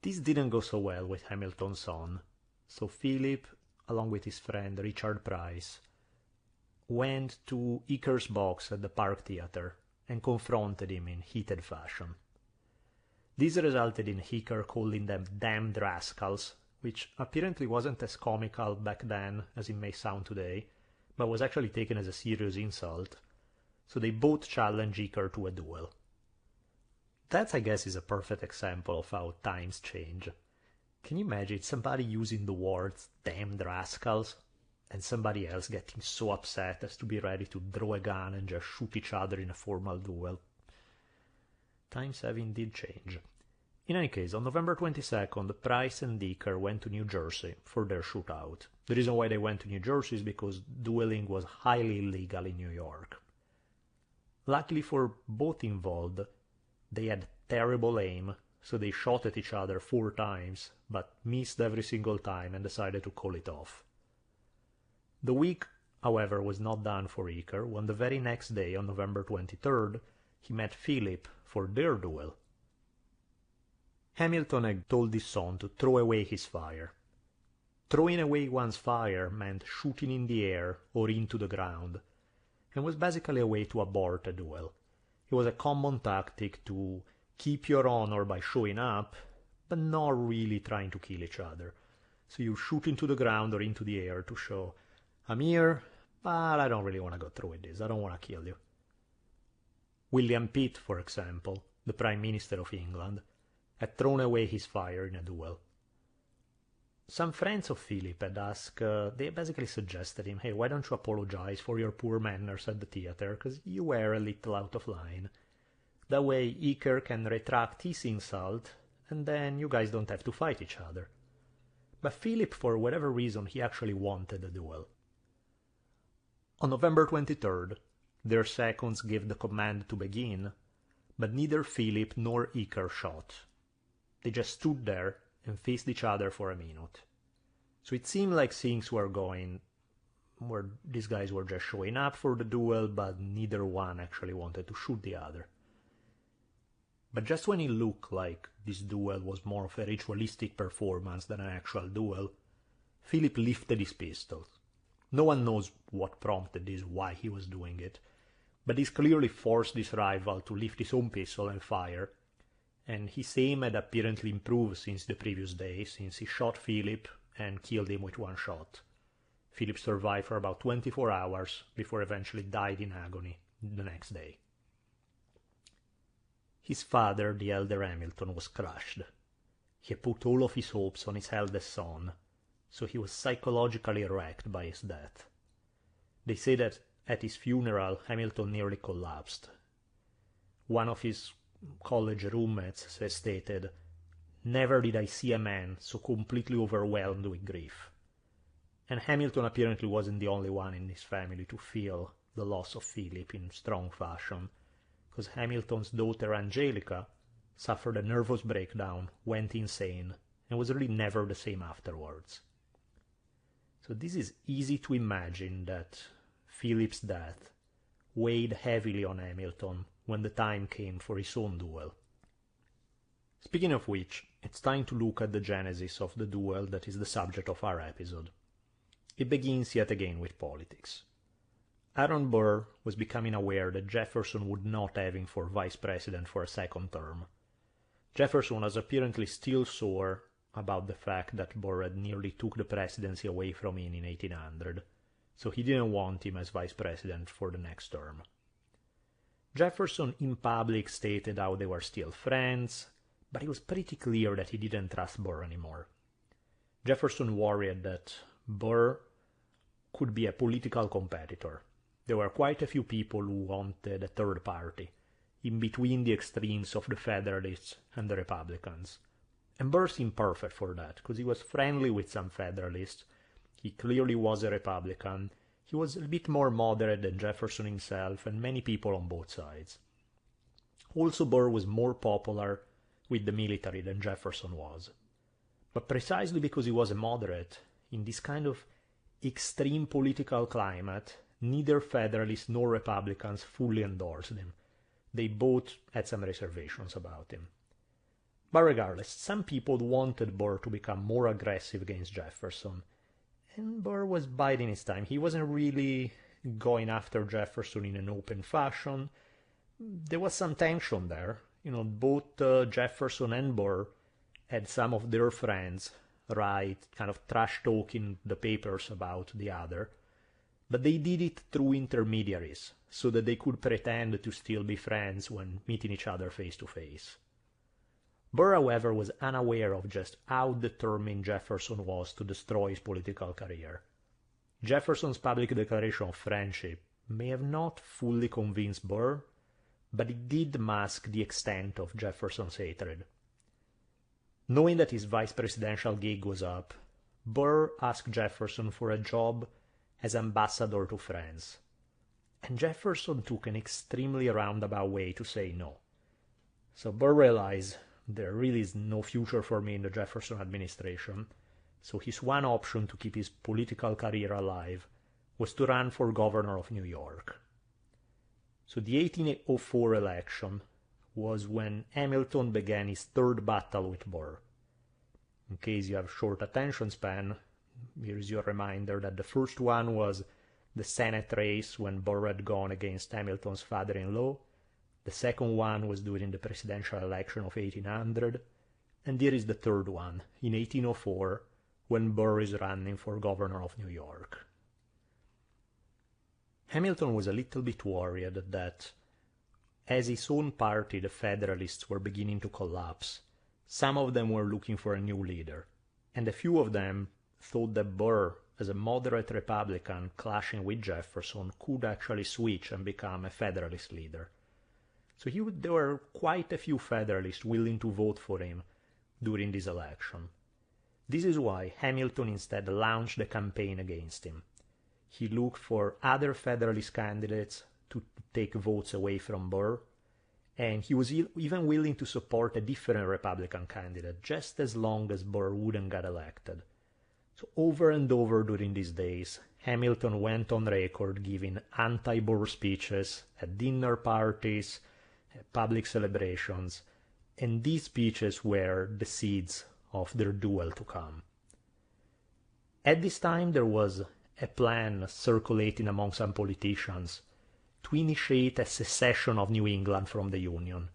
This didn't go so well with Hamilton's son, so Philip, along with his friend Richard Price, went to Eaker's box at the Park Theater and confronted him in heated fashion. This resulted in Eaker calling them damned rascals which apparently wasn't as comical back then as it may sound today, but was actually taken as a serious insult, so they both challenged Iker to a duel. That, I guess, is a perfect example of how times change. Can you imagine somebody using the words "damned rascals" and somebody else getting so upset as to be ready to draw a gun and just shoot each other in a formal duel? Times have indeed changed. In any case, on November 22nd, Price and Iker went to New Jersey for their shootout. The reason why they went to New Jersey is because dueling was highly illegal in New York. Luckily for both involved, they had terrible aim, so they shot at each other 4 times, but missed every single time and decided to call it off. The week, however, was not done for Iker when the very next day, on November 23rd, he met Philip for their duel. Hamilton had told his son to throw away his fire. Throwing away one's fire meant shooting in the air or into the ground, and was basically a way to abort a duel. It was a common tactic to keep your honor by showing up, but not really trying to kill each other. So you shoot into the ground or into the air to show, I'm here, but I don't really want to go through with this, I don't want to kill you. William Pitt, for example, the Prime Minister of England, had thrown away his fire in a duel. Some friends of Philip had asked, they basically suggested him, hey, why don't you apologize for your poor manners at the theater, because you were a little out of line. That way Iker can retract his insult, and then you guys don't have to fight each other. But Philip, for whatever reason, he actually wanted a duel. On November 23rd, their seconds gave the command to begin, but neither Philip nor Iker shot. They just stood there and faced each other for a minute. So it seemed like things were going where these guys were just showing up for the duel, but neither one actually wanted to shoot the other. But just when it looked like this duel was more of a ritualistic performance than an actual duel, Philip lifted his pistol. No one knows what prompted this, why he was doing it, but this clearly forced his rival to lift his own pistol and fire, and his aim had apparently improved since the previous day, since he shot Philip and killed him with 1 shot. Philip survived for about 24 hours before eventually died in agony the next day. His father, the elder Hamilton, was crushed. He had put all of his hopes on his eldest son, so he was psychologically wrecked by his death. They say that at his funeral, Hamilton nearly collapsed. One of his college roommates has stated, "Never did I see a man so completely overwhelmed with grief." And Hamilton apparently wasn't the only one in his family to feel the loss of Philip in strong fashion, because Hamilton's daughter Angelica suffered a nervous breakdown, went insane, and was really never the same afterwards. So this is easy to imagine that Philip's death weighed heavily on Hamilton when the time came for his own duel. Speaking of which, it's time to look at the genesis of the duel that is the subject of our episode. It begins yet again with politics. Aaron Burr was becoming aware that Jefferson would not have him for vice president for a second term. Jefferson was apparently still sore about the fact that Burr had nearly took the presidency away from him in 1800, so he didn't want him as vice president for the next term. Jefferson in public stated how they were still friends, but it was pretty clear that he didn't trust Burr anymore. Jefferson worried that Burr could be a political competitor. There were quite a few people who wanted a third party, in between the extremes of the Federalists and the Republicans. And Burr seemed perfect for that, because he was friendly with some Federalists, he clearly was a Republican, he was a bit more moderate than Jefferson himself, and many people on both sides. Also, Burr was more popular with the military than Jefferson was. But precisely because he was a moderate, in this kind of extreme political climate, neither Federalists nor Republicans fully endorsed him. They both had some reservations about him. But regardless, some people wanted Burr to become more aggressive against Jefferson, and Burr was biding his time. He wasn't really going after Jefferson in an open fashion. There was some tension there. Both Jefferson and Burr had some of their friends write, kind of trash talk in the papers about the other, but they did it through intermediaries, so that they could pretend to still be friends when meeting each other face to face. Burr, however, was unaware of just how determined Jefferson was to destroy his political career. Jefferson's public declaration of friendship may have not fully convinced Burr, but it did mask the extent of Jefferson's hatred. Knowing that his vice presidential gig was up, Burr asked Jefferson for a job as ambassador to France, and Jefferson took an extremely roundabout way to say no. So Burr realized there really is no future for me in the Jefferson administration, so his one option to keep his political career alive was to run for governor of New York. So the 1804 election was when Hamilton began his third battle with Burr. In case you have short attention span, here's your reminder that the first one was the Senate race when Burr had gone against Hamilton's father-in-law. The second one was during the presidential election of 1800. And here is the third one, in 1804, when Burr is running for governor of New York. Hamilton was a little bit worried that, as his own party, the Federalists, were beginning to collapse, some of them were looking for a new leader, and a few of them thought that Burr, as a moderate Republican clashing with Jefferson, could actually switch and become a Federalist leader. So there were quite a few Federalists willing to vote for him during this election. This is why Hamilton instead launched a campaign against him. He looked for other Federalist candidates to take votes away from Burr, and he was even willing to support a different Republican candidate just as long as Burr wouldn't get elected. So over and over during these days, Hamilton went on record giving anti-Burr speeches at dinner parties, at public celebrations, and these speeches were the seeds of their duel to come. At this time there was a plan circulating among some politicians to initiate a secession of New England from the Union.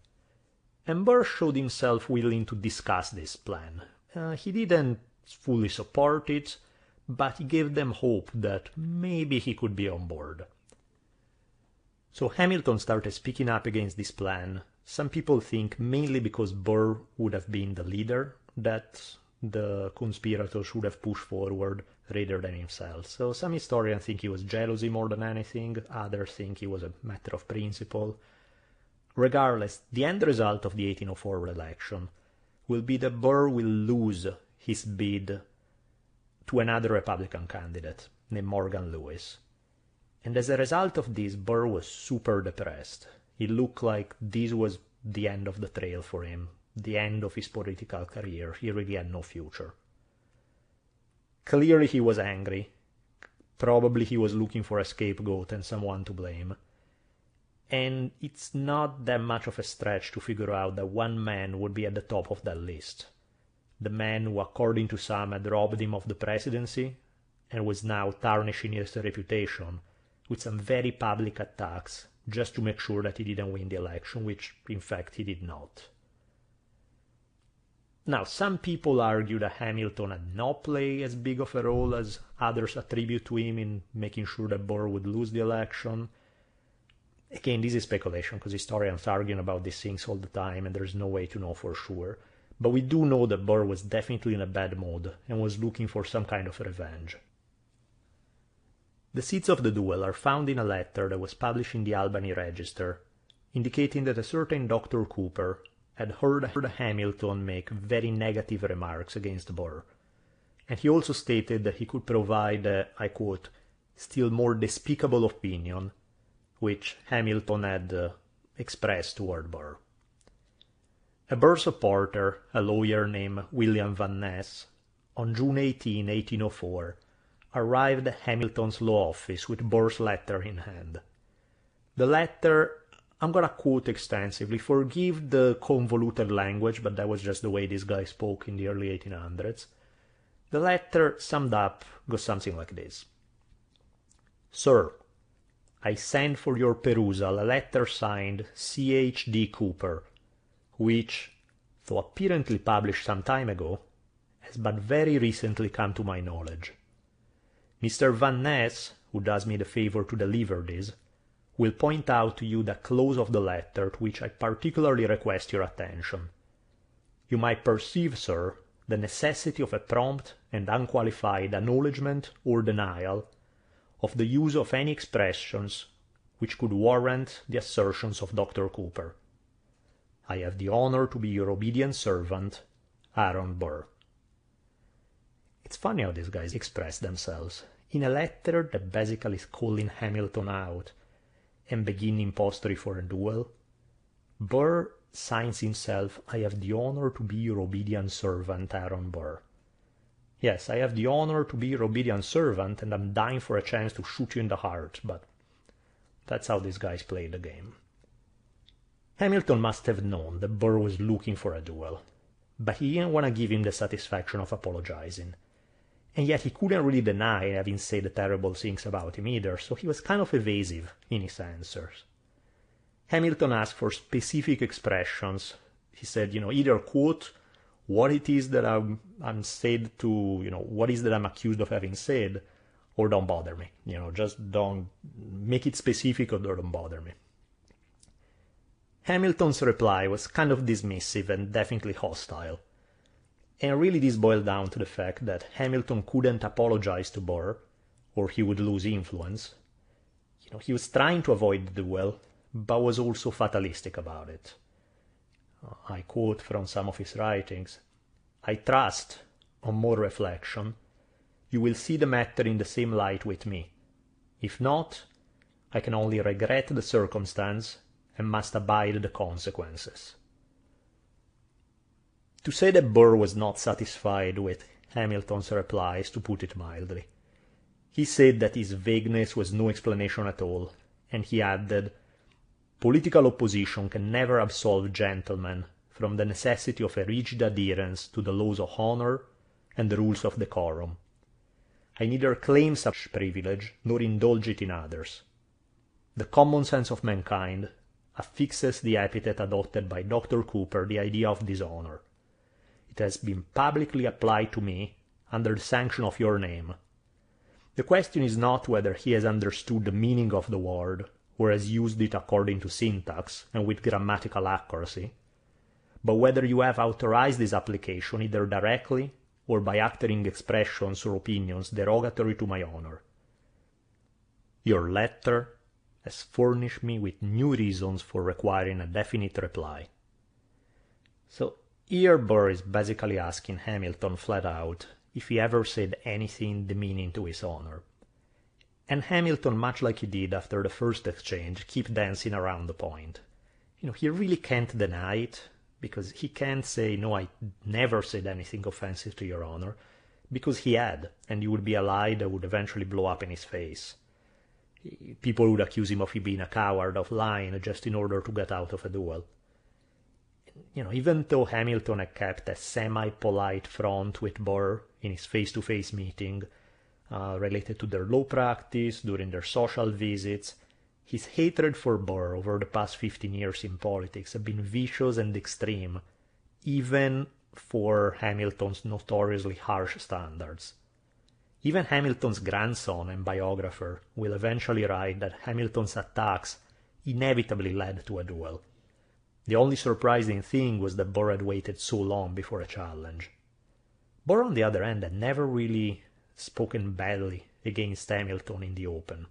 And Burr showed himself willing to discuss this plan. He didn't fully support it, but he gave them hope that maybe he could be on board. So Hamilton started speaking up against this plan. Some people think mainly because Burr would have been the leader that the conspirators should have pushed forward rather than himself. So some historians think it was jealousy more than anything, others think it was a matter of principle. Regardless, the end result of the 1804 election will be that Burr will lose his bid to another Republican candidate named Morgan Lewis. And as a result of this, Burr was super depressed. It looked like this was the end of the trail for him, the end of his political career. He really had no future. Clearly he was angry. Probably he was looking for a scapegoat and someone to blame. And it's not that much of a stretch to figure out that one man would be at the top of that list. The man who, according to some, had robbed him of the presidency and was now tarnishing his reputation with some very public attacks just to make sure that he didn't win the election, which in fact he did not. Now, some people argue that Hamilton had not played as big of a role as others attribute to him in making sure that Burr would lose the election. Again, this is speculation because historians argue about these things all the time and there's no way to know for sure. But we do know that Burr was definitely in a bad mood and was looking for some kind of revenge. The seeds of the duel are found in a letter that was published in the Albany Register, indicating that a certain Dr. Cooper had heard Hamilton make very negative remarks against Burr, and he also stated that he could provide a, I quote, still more despicable opinion, which Hamilton had expressed toward Burr. A Burr supporter, a lawyer named William Van Ness, on June 18, 1804, arrived at Hamilton's law office with Burr's letter in hand. The letter, I'm gonna quote extensively, forgive the convoluted language, but that was just the way this guy spoke in the early 1800s. The letter, summed up, goes something like this. Sir, I send for your perusal a letter signed C.H.D. Cooper, which, though apparently published some time ago, has but very recently come to my knowledge. Mr. Van Ness, who does me the favor to deliver this, will point out to you the clause of the letter to which I particularly request your attention. You might perceive, sir, the necessity of a prompt and unqualified acknowledgment or denial of the use of any expressions which could warrant the assertions of Dr. Cooper. I have the honor to be your obedient servant, Aaron Burr. It's funny how these guys express themselves. In a letter that basically is calling Hamilton out and beginning posturing for a duel, Burr signs himself, I have the honor to be your obedient servant, Aaron Burr. Yes, I have the honor to be your obedient servant, and I'm dying for a chance to shoot you in the heart, but that's how these guys play the game. Hamilton must have known that Burr was looking for a duel, but he didn't want to give him the satisfaction of apologizing. And yet he couldn't really deny having said terrible things about him either, so he was kind of evasive in his answers. Hamilton asked for specific expressions. He said, either quote what it is that I'm said to, what is that I'm accused of having said, or don't bother me. Just don't make it specific or don't bother me. Hamilton's reply was kind of dismissive and definitely hostile. And really this boiled down to the fact that Hamilton couldn't apologize to Burr, or he would lose influence. He was trying to avoid the duel, but was also fatalistic about it. I quote from some of his writings, I trust, on more reflection, you will see the matter in the same light with me. If not, I can only regret the circumstance and must abide the consequences. To say that Burr was not satisfied with Hamilton's replies, to put it mildly. He said that his vagueness was no explanation at all, and he added, political opposition can never absolve gentlemen from the necessity of a rigid adherence to the laws of honor and the rules of decorum. I neither claim such privilege nor indulge it in others. The common sense of mankind affixes the epithet adopted by Dr. Cooper, the idea of dishonor. It has been publicly applied to me under the sanction of your name. The question is not whether he has understood the meaning of the word or has used it according to syntax and with grammatical accuracy, but whether you have authorized this application either directly or by uttering expressions or opinions derogatory to my honor. Your letter has furnished me with new reasons for requiring a definite reply. So here Burr is basically asking Hamilton flat out if he ever said anything demeaning to his honor. And Hamilton, much like he did after the first exchange, keep dancing around the point. He really can't deny it, because he can't say, no, I never said anything offensive to your honor, because he had, and it would be a lie that would eventually blow up in his face. People would accuse him of being a coward, of lying, just in order to get out of a duel. Even though Hamilton had kept a semi-polite front with Burr in his face-to-face meeting, related to their law practice, during their social visits, his hatred for Burr over the past 15 years in politics had been vicious and extreme, even for Hamilton's notoriously harsh standards. Even Hamilton's grandson and biographer will eventually write that Hamilton's attacks inevitably led to a duel. The only surprising thing was that Burr had waited so long before a challenge. Burr, on the other hand, had never really spoken badly against Hamilton in the open.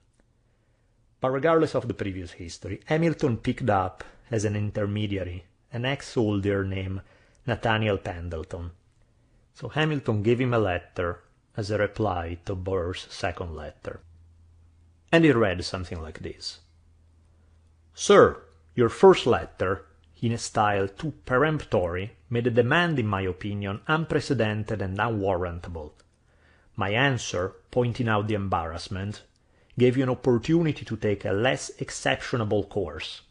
But regardless of the previous history, Hamilton picked up, as an intermediary, an ex-soldier named Nathaniel Pendleton. So Hamilton gave him a letter as a reply to Burr's second letter. And it read something like this. Sir, your first letter, in a style too peremptory, made a demand, in my opinion, unprecedented and unwarrantable. My answer, pointing out the embarrassment, gave you an opportunity to take a less exceptionable course.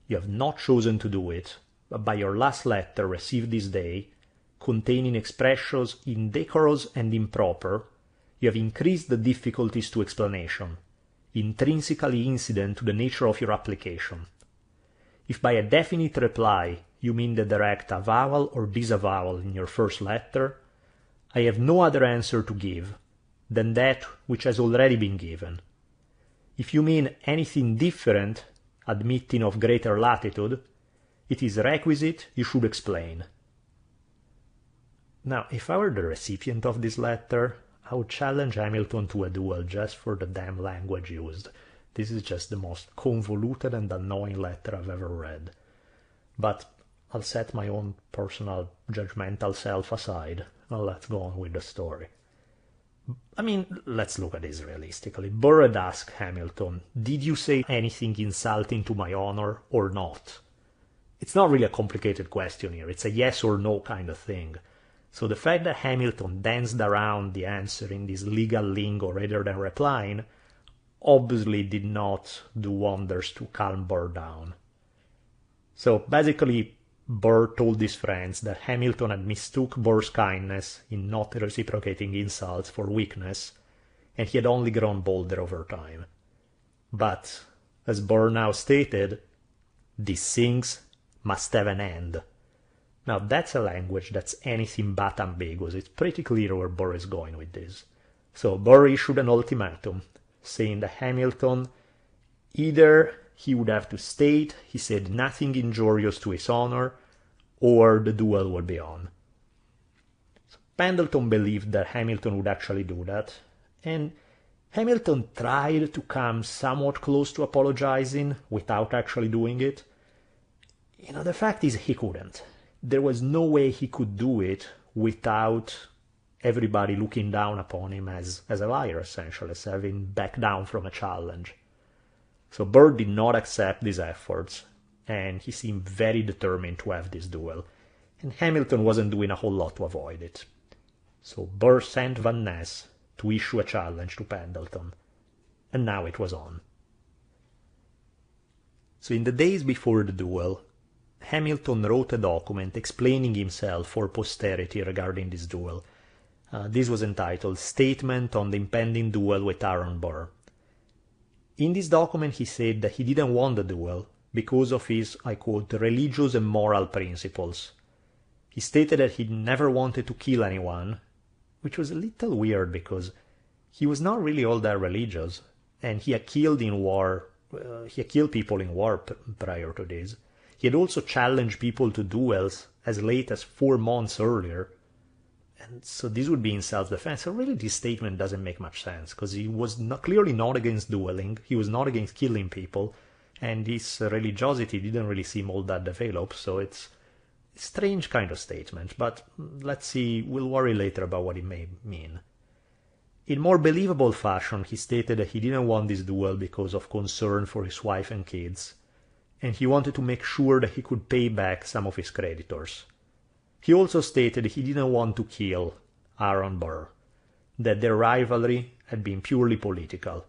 You have not chosen to do it, but by your last letter received this day, containing expressions indecorous and improper, you have increased the difficulties to explanation, intrinsically incident to the nature of your application. If by a definite reply you mean the direct avowal or disavowal in your first letter, I have no other answer to give than that which has already been given. If you mean anything different, admitting of greater latitude, it is requisite you should explain. Now, if I were the recipient of this letter, I would challenge Hamilton to a duel just for the damn language used. This is just the most convoluted and annoying letter I've ever read. But I'll set my own personal judgmental self aside and let's go on with the story. I mean, let's look at this realistically. Burr had asked Hamilton, did you say anything insulting to my honor or not? It's not really a complicated question here. It's a yes or no kind of thing. So the fact that Hamilton danced around the answer in this legal lingo rather than replying obviously did not do wonders to calm Burr down. So basically, Burr told his friends that Hamilton had mistook Burr's kindness in not reciprocating insults for weakness, and he had only grown bolder over time. But, as Burr now stated, these things must have an end. Now that's a language that's anything but ambiguous. It's pretty clear where Burr is going with this. So Burr issued an ultimatum, saying that Hamilton either he would have to state he said nothing injurious to his honor, or the duel would be on. So Pendleton believed that Hamilton would actually do that, and Hamilton tried to come somewhat close to apologizing without actually doing it. The fact is he couldn't. There was no way he could do it without everybody looking down upon him as a liar, essentially, as having backed down from a challenge. So Burr did not accept these efforts, and he seemed very determined to have this duel, and Hamilton wasn't doing a whole lot to avoid it. So Burr sent Van Ness to issue a challenge to Pendleton, and now it was on. So in the days before the duel, Hamilton wrote a document explaining himself for posterity regarding this duel. This was entitled Statement on the Impending Duel with Aaron Burr. In this document he said that he didn't want the duel because of his, I quote, religious and moral principles. He stated that he never wanted to kill anyone, which was a little weird because he was not really all that religious, and he had killed in war. He had killed people in war prior to this. He had also challenged people to duels as late as 4 months earlier, and so this would be in self-defense. So really this statement doesn't make much sense, because he was clearly not against dueling, he was not against killing people, and his religiosity didn't really seem all that developed, so it's a strange kind of statement, but let's see, we'll worry later about what it may mean. In more believable fashion, he stated that he didn't want this duel because of concern for his wife and kids, and he wanted to make sure that he could pay back some of his creditors. He also stated he didn't want to kill Aaron Burr, that their rivalry had been purely political.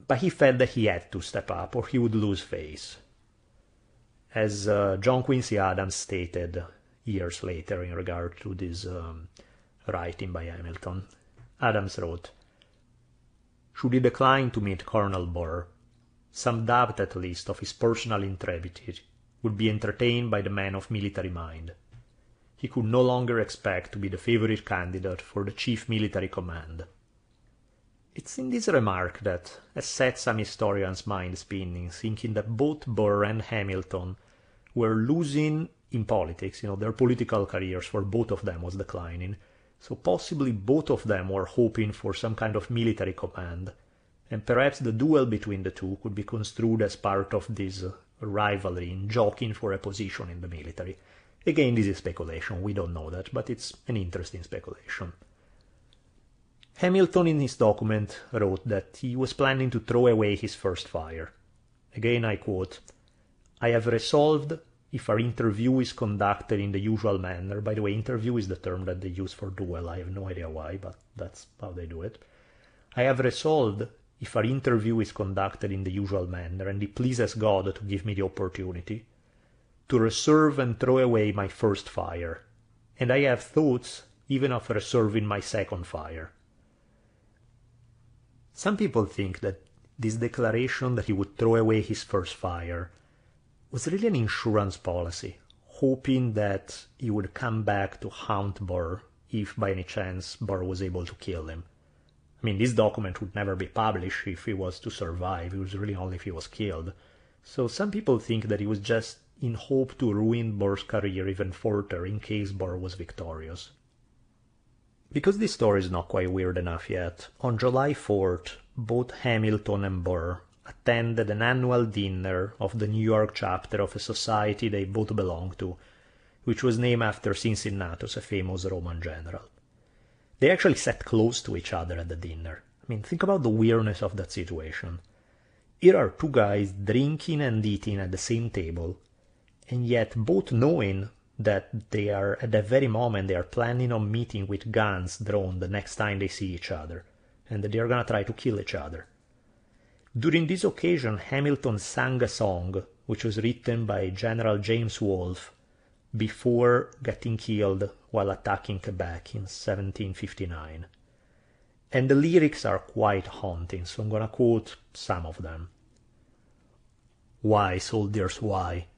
But he felt that he had to step up or he would lose face. As John Quincy Adams stated years later in regard to this writing by Hamilton, Adams wrote, "Should he decline to meet Colonel Burr, some doubt at least of his personal intrepidity would be entertained by the man of military mind. He could no longer expect to be the favorite candidate for the chief military command." It's in this remark that has set some historians' minds spinning, thinking that both Burr and Hamilton were losing in politics. Their political careers for both of them was declining, so possibly both of them were hoping for some kind of military command, and perhaps the duel between the two could be construed as part of this rivalry in jockeying for a position in the military. Again, this is speculation, we don't know that, but it's an interesting speculation. Hamilton in his document wrote that he was planning to throw away his first fire. Again I quote, "I have resolved, if our interview is conducted in the usual manner," by the way, interview is the term that they use for duel, I have no idea why, but that's how they do it. "I have resolved, if our interview is conducted in the usual manner, and it pleases God to give me the opportunity, to reserve and throw away my first fire, and I have thoughts even of reserving my second fire." Some people think that this declaration that he would throw away his first fire was really an insurance policy, hoping that he would come back to haunt Burr if by any chance Burr was able to kill him. I mean, this document would never be published if he was to survive. It was really only if he was killed. So some people think that he was just in hope to ruin Burr's career even further in case Burr was victorious. Because this story is not quite weird enough yet, on July 4th, both Hamilton and Burr attended an annual dinner of the New York chapter of a society they both belonged to, which was named after Cincinnatus, a famous Roman general. They actually sat close to each other at the dinner. I mean, think about the weirdness of that situation. Here are two guys drinking and eating at the same table, and yet both knowing that they are, at that very moment, they are planning on meeting with guns drawn the next time they see each other, and that they are going to try to kill each other. During this occasion, Hamilton sang a song which was written by General James Wolfe before getting killed while attacking Quebec in 1759. And the lyrics are quite haunting, so I'm going to quote some of them. "Why, soldiers, why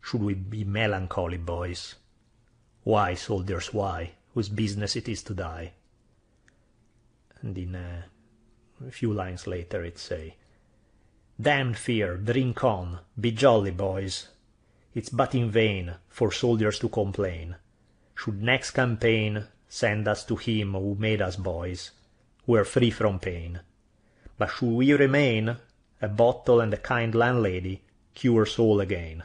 should we be melancholy, boys? Why, soldiers, why, whose business it is to die?" And in a few lines later it say, "Damned fear, drink on, be jolly, boys. It's but in vain for soldiers to complain. Should next campaign send us to him who made us boys, we're free from pain. But should we remain, a bottle and a kind landlady cures all again."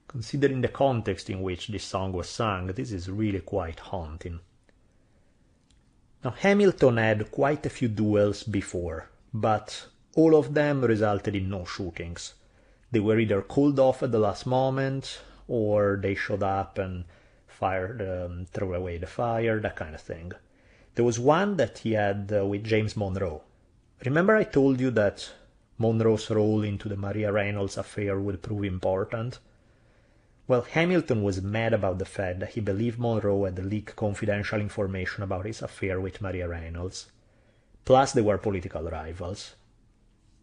Considering the context in which this song was sung, this is really quite haunting. Now, Hamilton had quite a few duels before, but all of them resulted in no shootings. They were either called off at the last moment, or they showed up and threw away the fire, that kind of thing. There was one that he had with James Monroe. Remember I told you that Monroe's role into the Maria Reynolds affair would prove important? Well, Hamilton was mad about the fact that he believed Monroe had leaked confidential information about his affair with Maria Reynolds. Plus, they were political rivals.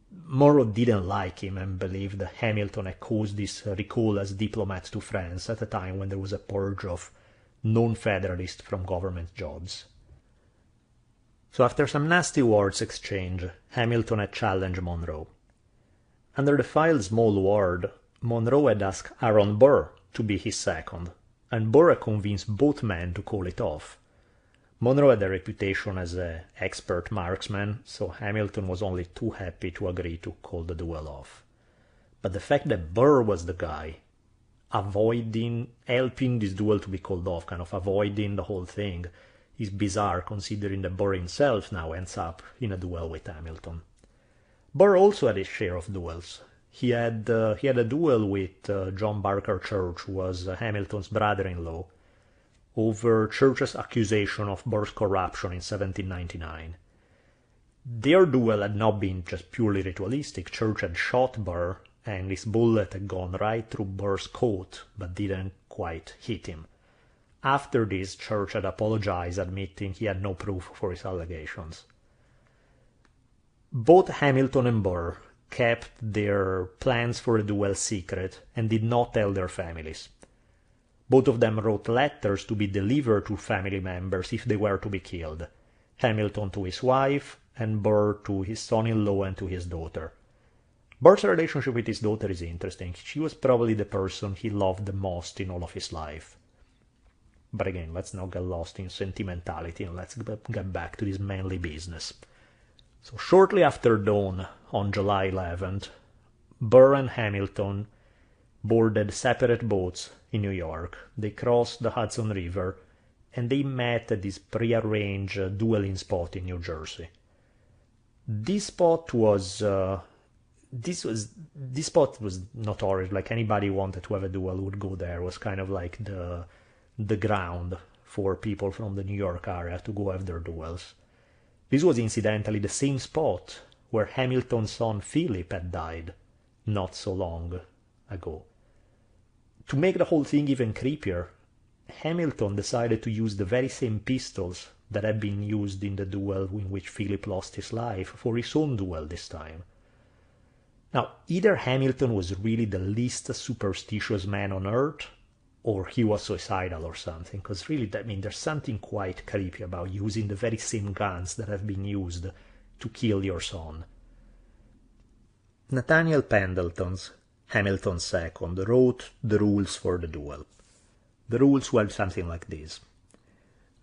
Monroe didn't like him and believed that Hamilton had caused this recall as diplomat to France at a time when there was a purge of non-federalists from government jobs. So after some nasty words exchanged, Hamilton had challenged Monroe. Under the file's small word, Monroe had asked Aaron Burr to be his second, and Burr had convinced both men to call it off. Monroe had a reputation as an expert marksman, so Hamilton was only too happy to agree to call the duel off. But the fact that Burr was the guy helping this duel to be called off, kind of avoiding the whole thing, is bizarre considering that Burr himself now ends up in a duel with Hamilton. Burr also had his share of duels. He had a duel with John Barker Church, who was Hamilton's brother-in-law, over Church's accusation of Burr's corruption in 1799. Their duel had not been just purely ritualistic. Church had shot Burr, and his bullet had gone right through Burr's coat, but didn't quite hit him. After this, Church had apologized, admitting he had no proof for his allegations. Both Hamilton and Burr kept their plans for a duel secret and did not tell their families. Both of them wrote letters to be delivered to family members if they were to be killed, Hamilton to his wife, and Burr to his son-in-law and to his daughter. Burr's relationship with his daughter is interesting. She was probably the person he loved the most in all of his life. But again, let's not get lost in sentimentality and let's get back to this manly business. So shortly after dawn on July 11th, Burr and Hamilton boarded separate boats in New York. They crossed the Hudson River and they met at this prearranged dueling spot in New Jersey. This spot was notorious. Like, anybody who wanted to have a duel would go there. It was kind of like the ground for people from the New York area to go have their duels. This was incidentally the same spot where Hamilton's son Philip had died not so long ago. To make the whole thing even creepier, Hamilton decided to use the very same pistols that had been used in the duel in which Philip lost his life for his own duel this time. Now, either Hamilton was really the least superstitious man on earth, or he was suicidal or something, because really, I mean, there's something quite creepy about using the very same guns that have been used to kill your son. Nathaniel Pendleton's Hamilton II wrote the rules for the duel. The rules were something like this.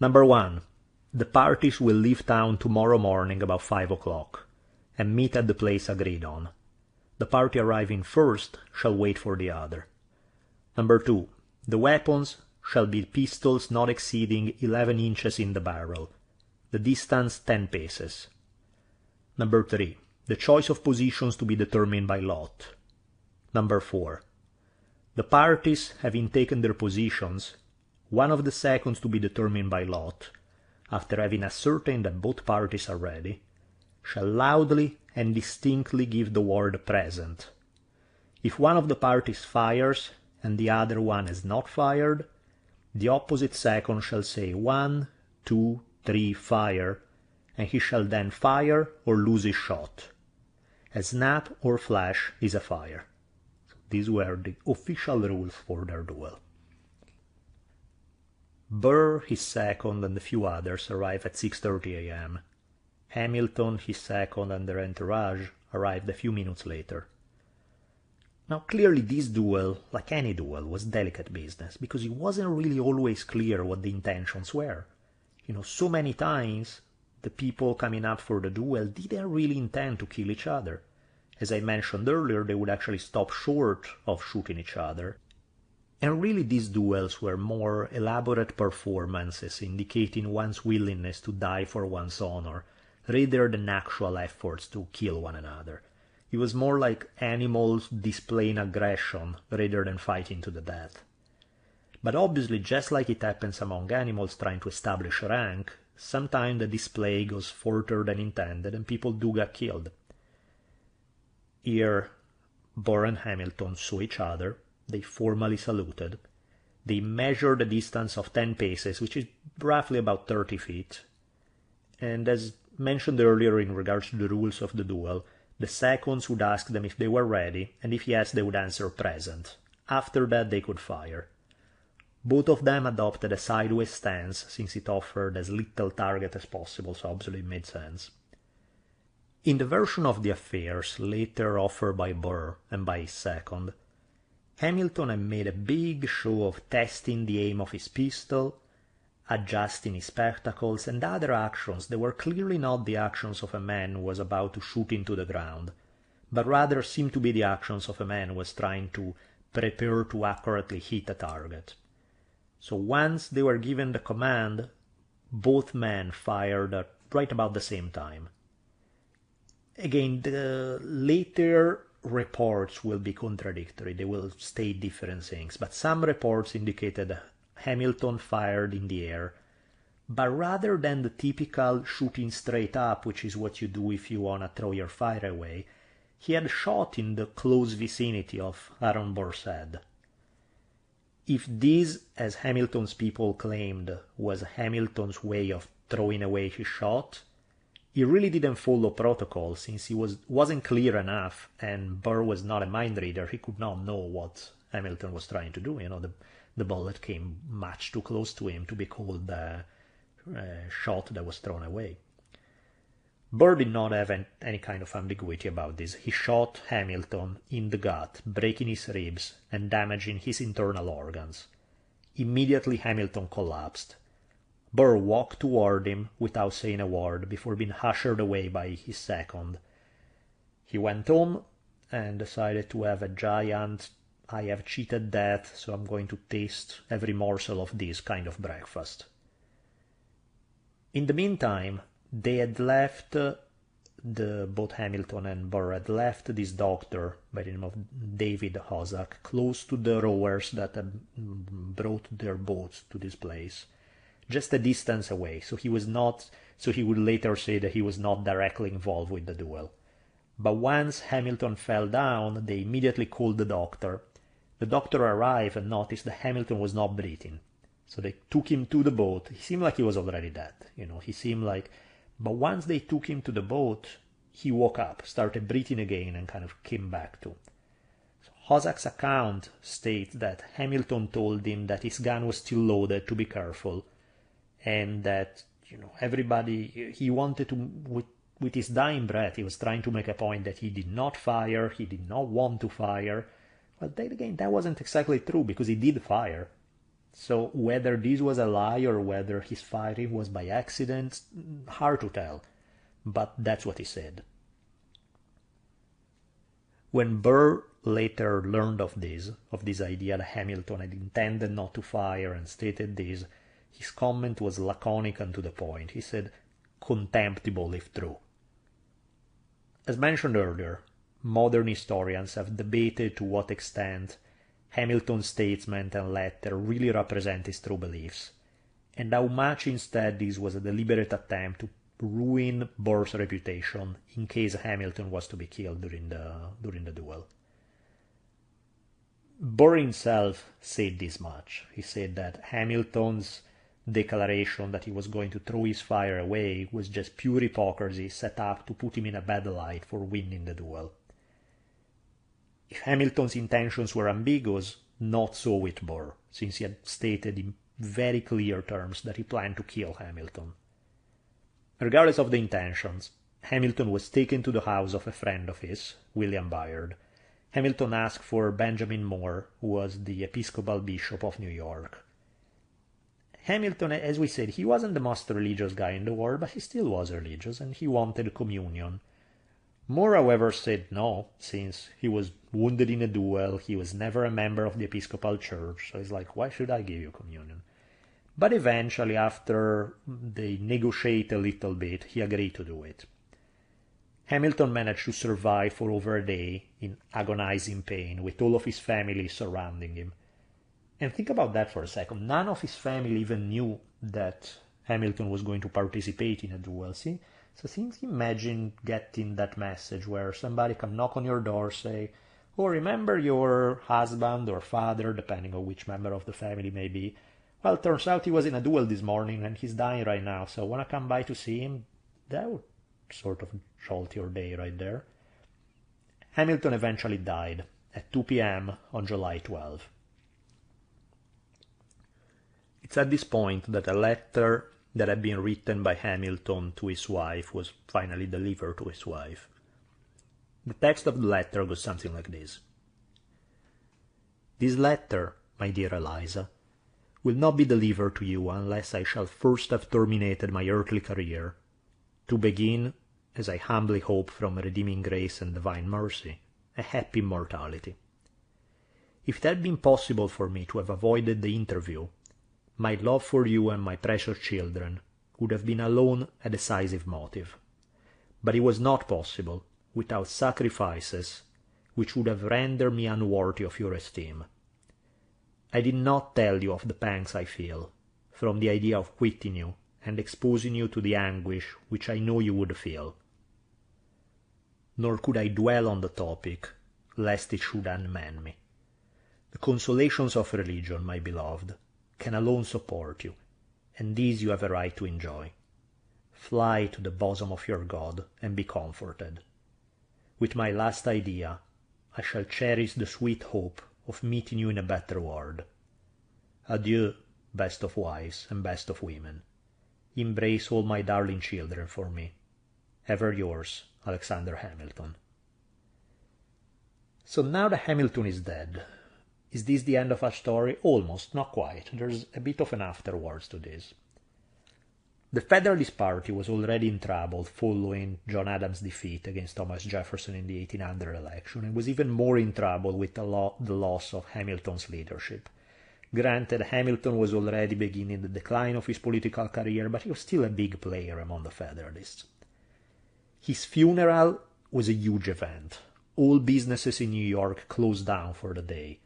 Number 1. The parties will leave town tomorrow morning about 5 o'clock and meet at the place agreed on. The party arriving first shall wait for the other. Number 2. The weapons shall be pistols not exceeding 11 inches in the barrel, the distance 10 paces. Number 3. The choice of positions to be determined by lot. Number 4. The parties having taken their positions, one of the seconds to be determined by lot, after having ascertained that both parties are ready, shall loudly and distinctly give the word present. If one of the parties fires and the other one has not fired, the opposite second shall say 1, 2, 3, fire, and he shall then fire or lose his shot. A snap or flash is a fire. So these were the official rules for their duel. Burr, his second, and a few others arrived at 6:30 a.m. Hamilton, his second, and their entourage arrived a few minutes later. Now clearly this duel, like any duel, was delicate business, because it wasn't really always clear what the intentions were. So many times the people coming up for the duel didn't really intend to kill each other. As I mentioned earlier, they would actually stop short of shooting each other. And really these duels were more elaborate performances indicating one's willingness to die for one's honor, rather than actual efforts to kill one another. It was more like animals displaying aggression rather than fighting to the death. But obviously, just like it happens among animals trying to establish rank, sometimes the display goes further than intended and people do get killed. Here, Burr and Hamilton saw each other, they formally saluted, they measured a distance of 10 paces, which is roughly about 30 feet, and as mentioned earlier in regards to the rules of the duel, the seconds would ask them if they were ready, and if yes, they would answer present. After that, they could fire. Both of them adopted a sideways stance, since it offered as little target as possible, so obviously it made sense. In the version of the affairs later offered by Burr and by his second, Hamilton had made a big show of testing the aim of his pistol, adjusting his spectacles, and other actions that were clearly not the actions of a man who was about to shoot into the ground, but rather seemed to be the actions of a man who was trying to prepare to accurately hit a target. So once they were given the command, both men fired at right about the same time. Again, the later reports will be contradictory, they will state different things, but some reports indicated Hamilton fired in the air, but rather than the typical shooting straight up, which is what you do if you want to throw your fire away, he had shot in the close vicinity of Aaron Burr's head. If this, as Hamilton's people claimed, was Hamilton's way of throwing away his shot, he really didn't follow protocol, since he wasn't clear enough, and Burr was not a mind reader. He could not know what Hamilton was trying to do. The bullet came much too close to him to be called a shot that was thrown away. Burr did not have any kind of ambiguity about this. He shot Hamilton in the gut, breaking his ribs and damaging his internal organs. Immediately Hamilton collapsed. Burr walked toward him without saying a word before being ushered away by his second. He went home and decided to have a giant "I have cheated death, so I'm going to taste every morsel of this" kind of breakfast. In the meantime, they had left, both Hamilton and Burr had left this doctor by the name of David Hozak close to the rowers that had brought their boats to this place, just a distance away, so he would later say that he was not directly involved with the duel. But once Hamilton fell down, they immediately called the doctor. The doctor arrived and noticed that Hamilton was not breathing. So they took him to the boat. He seemed like he was already dead, but once they took him to the boat, he woke up, started breathing again, and kind of came back to. So Hosak's account states that Hamilton told him that his gun was still loaded, to be careful, and that everybody, he wanted to, with his dying breath, he was trying to make a point that he did not fire, he did not want to fire. But then again, that wasn't exactly true, because he did fire. So whether this was a lie or whether his firing was by accident, hard to tell. But that's what he said. When Burr later learned of this idea that Hamilton had intended not to fire and stated this, his comment was laconic and to the point. He said, "Contemptible if true." As mentioned earlier, modern historians have debated to what extent Hamilton's statement and letter really represent his true beliefs, and how much instead this was a deliberate attempt to ruin Burr's reputation in case Hamilton was to be killed during the duel. Burr himself said this much. He said that Hamilton's declaration that he was going to throw his fire away was just pure hypocrisy set up to put him in a bad light for winning the duel. If Hamilton's intentions were ambiguous, not so with Burr, since he had stated in very clear terms that he planned to kill Hamilton. Regardless of the intentions, Hamilton was taken to the house of a friend of his, William Bayard. Hamilton asked for Benjamin Moore, who was the Episcopal Bishop of New York. Hamilton, as we said, he wasn't the most religious guy in the world, but he still was religious, and he wanted communion. Moore, however, said no, since he was wounded in a duel, he was never a member of the Episcopal Church, so he's like, why should I give you communion? But eventually, after they negotiate a little bit, he agreed to do it. Hamilton managed to survive for over a day in agonizing pain, with all of his family surrounding him. And think about that for a second. None of his family even knew that Hamilton was going to participate in a duel. See? So imagine getting that message where somebody can knock on your door, say, "Oh, remember your husband or father," depending on which member of the family may be. "Well, turns out he was in a duel this morning and he's dying right now, so wanna come by to see him?" That would sort of jolt your day right there. Hamilton eventually died at 2 p.m. on July 12. It's at this point that a letter that had been written by Hamilton to his wife was finally delivered to his wife. The text of the letter goes something like this. "This letter, my dear Eliza, will not be delivered to you unless I shall first have terminated my earthly career, to begin, as I humbly hope from redeeming grace and divine mercy, a happy immortality. If it had been possible for me to have avoided the interview, my love for you and my precious children would have been alone a decisive motive. But it was not possible without sacrifices which would have rendered me unworthy of your esteem. I did not tell you of the pangs I feel, from the idea of quitting you and exposing you to the anguish which I know you would feel. Nor could I dwell on the topic, lest it should unman me. The consolations of religion, my beloved, can alone support you, and these you have a right to enjoy. Fly to the bosom of your God and be comforted. With my last idea, I shall cherish the sweet hope of meeting you in a better world. Adieu, best of wives and best of women. Embrace all my darling children for me. Ever yours, Alexander Hamilton." So now that Hamilton is dead, is this the end of our story? Almost, not quite. There's a bit of an afterwards to this. The Federalist Party was already in trouble following John Adams' defeat against Thomas Jefferson in the 1800 election, and was even more in trouble with the loss of Hamilton's leadership. Granted, Hamilton was already beginning the decline of his political career, but he was still a big player among the Federalists. His funeral was a huge event. All businesses in New York closed down for the day.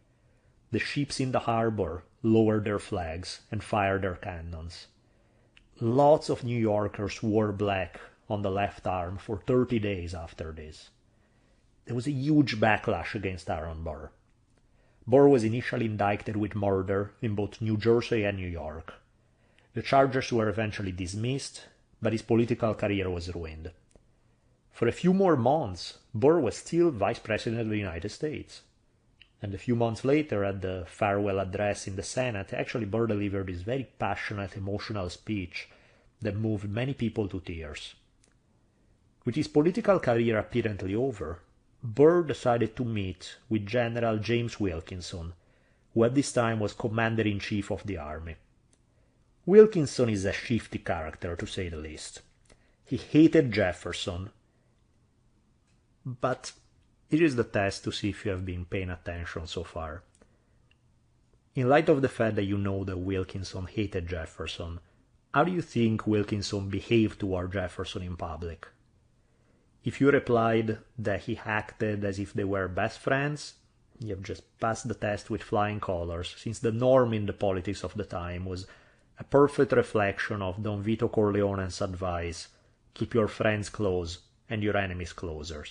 The ships in the harbor lowered their flags and fired their cannons. Lots of New Yorkers wore black on the left arm for 30 days after this. There was a huge backlash against Aaron Burr. Burr was initially indicted with murder in both New Jersey and New York. The charges were eventually dismissed, but his political career was ruined. For a few more months, Burr was still Vice President of the United States. And a few months later, at the farewell address in the Senate, actually Burr delivered this very passionate, emotional speech that moved many people to tears. With his political career apparently over, Burr decided to meet with General James Wilkinson, who at this time was Commander-in-Chief of the Army. Wilkinson is a shifty character, to say the least. He hated Jefferson, but here is the test to see if you have been paying attention so far. In light of the fact that you know that Wilkinson hated Jefferson, how do you think Wilkinson behaved toward Jefferson in public? If you replied that he acted as if they were best friends, you have just passed the test with flying colors, since the norm in the politics of the time was a perfect reflection of Don Vito Corleone's advice: keep your friends close and your enemies closer.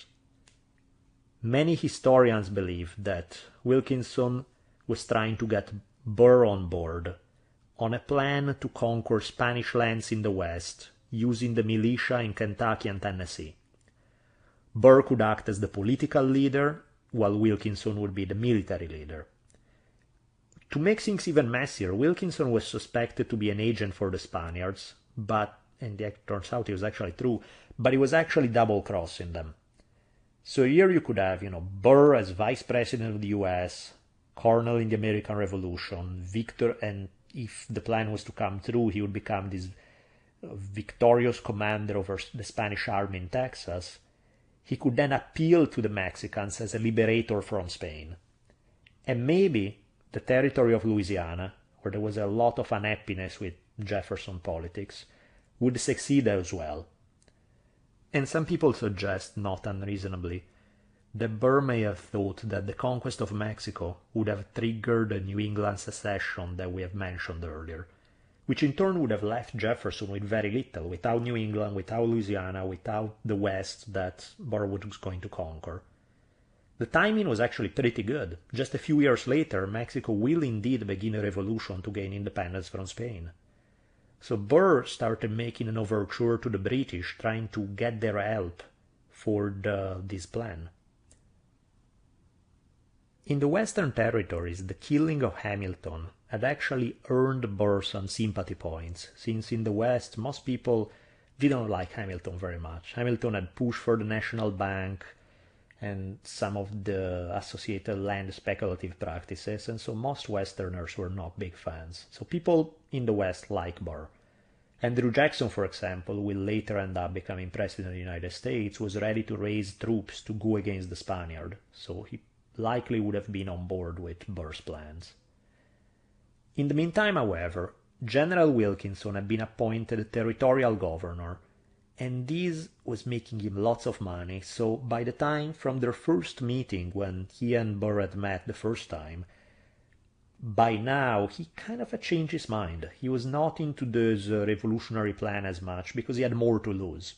Many historians believe that Wilkinson was trying to get Burr on board on a plan to conquer Spanish lands in the West using the militia in Kentucky and Tennessee. Burr could act as the political leader, while Wilkinson would be the military leader. To make things even messier, Wilkinson was suspected to be an agent for the Spaniards, and it turns out it was actually true, but he was actually double-crossing them. So here you could have, Burr as vice president of the US, colonel in the American Revolution, and if the plan was to come through, he would become this victorious commander over the Spanish army in Texas. He could then appeal to the Mexicans as a liberator from Spain. And maybe the territory of Louisiana, where there was a lot of unhappiness with Jefferson politics, would succeed as well. And some people suggest, not unreasonably, that Burr may have thought that the conquest of Mexico would have triggered the New England secession that we have mentioned earlier, which in turn would have left Jefferson with very little, without New England, without Louisiana, without the West that Burr was going to conquer. The timing was actually pretty good. Just a few years later, Mexico will indeed begin a revolution to gain independence from Spain. So Burr started making an overture to the British, trying to get their help for this plan. In the Western territories, the killing of Hamilton had actually earned Burr some sympathy points, since in the West most people didn't like Hamilton very much. Hamilton had pushed for the National Bank and some of the associated land speculative practices, and so most Westerners were not big fans. So people in the West like Burr. Andrew Jackson, for example, who will later end up becoming President of the United States, was ready to raise troops to go against the Spaniard, so he likely would have been on board with Burr's plans. In the meantime, however, General Wilkinson had been appointed territorial governor, and this was making him lots of money, so by the time from their first meeting when he and Burr had met the first time, by now he kind of had changed his mind. He was not into this revolutionary plan as much because he had more to lose.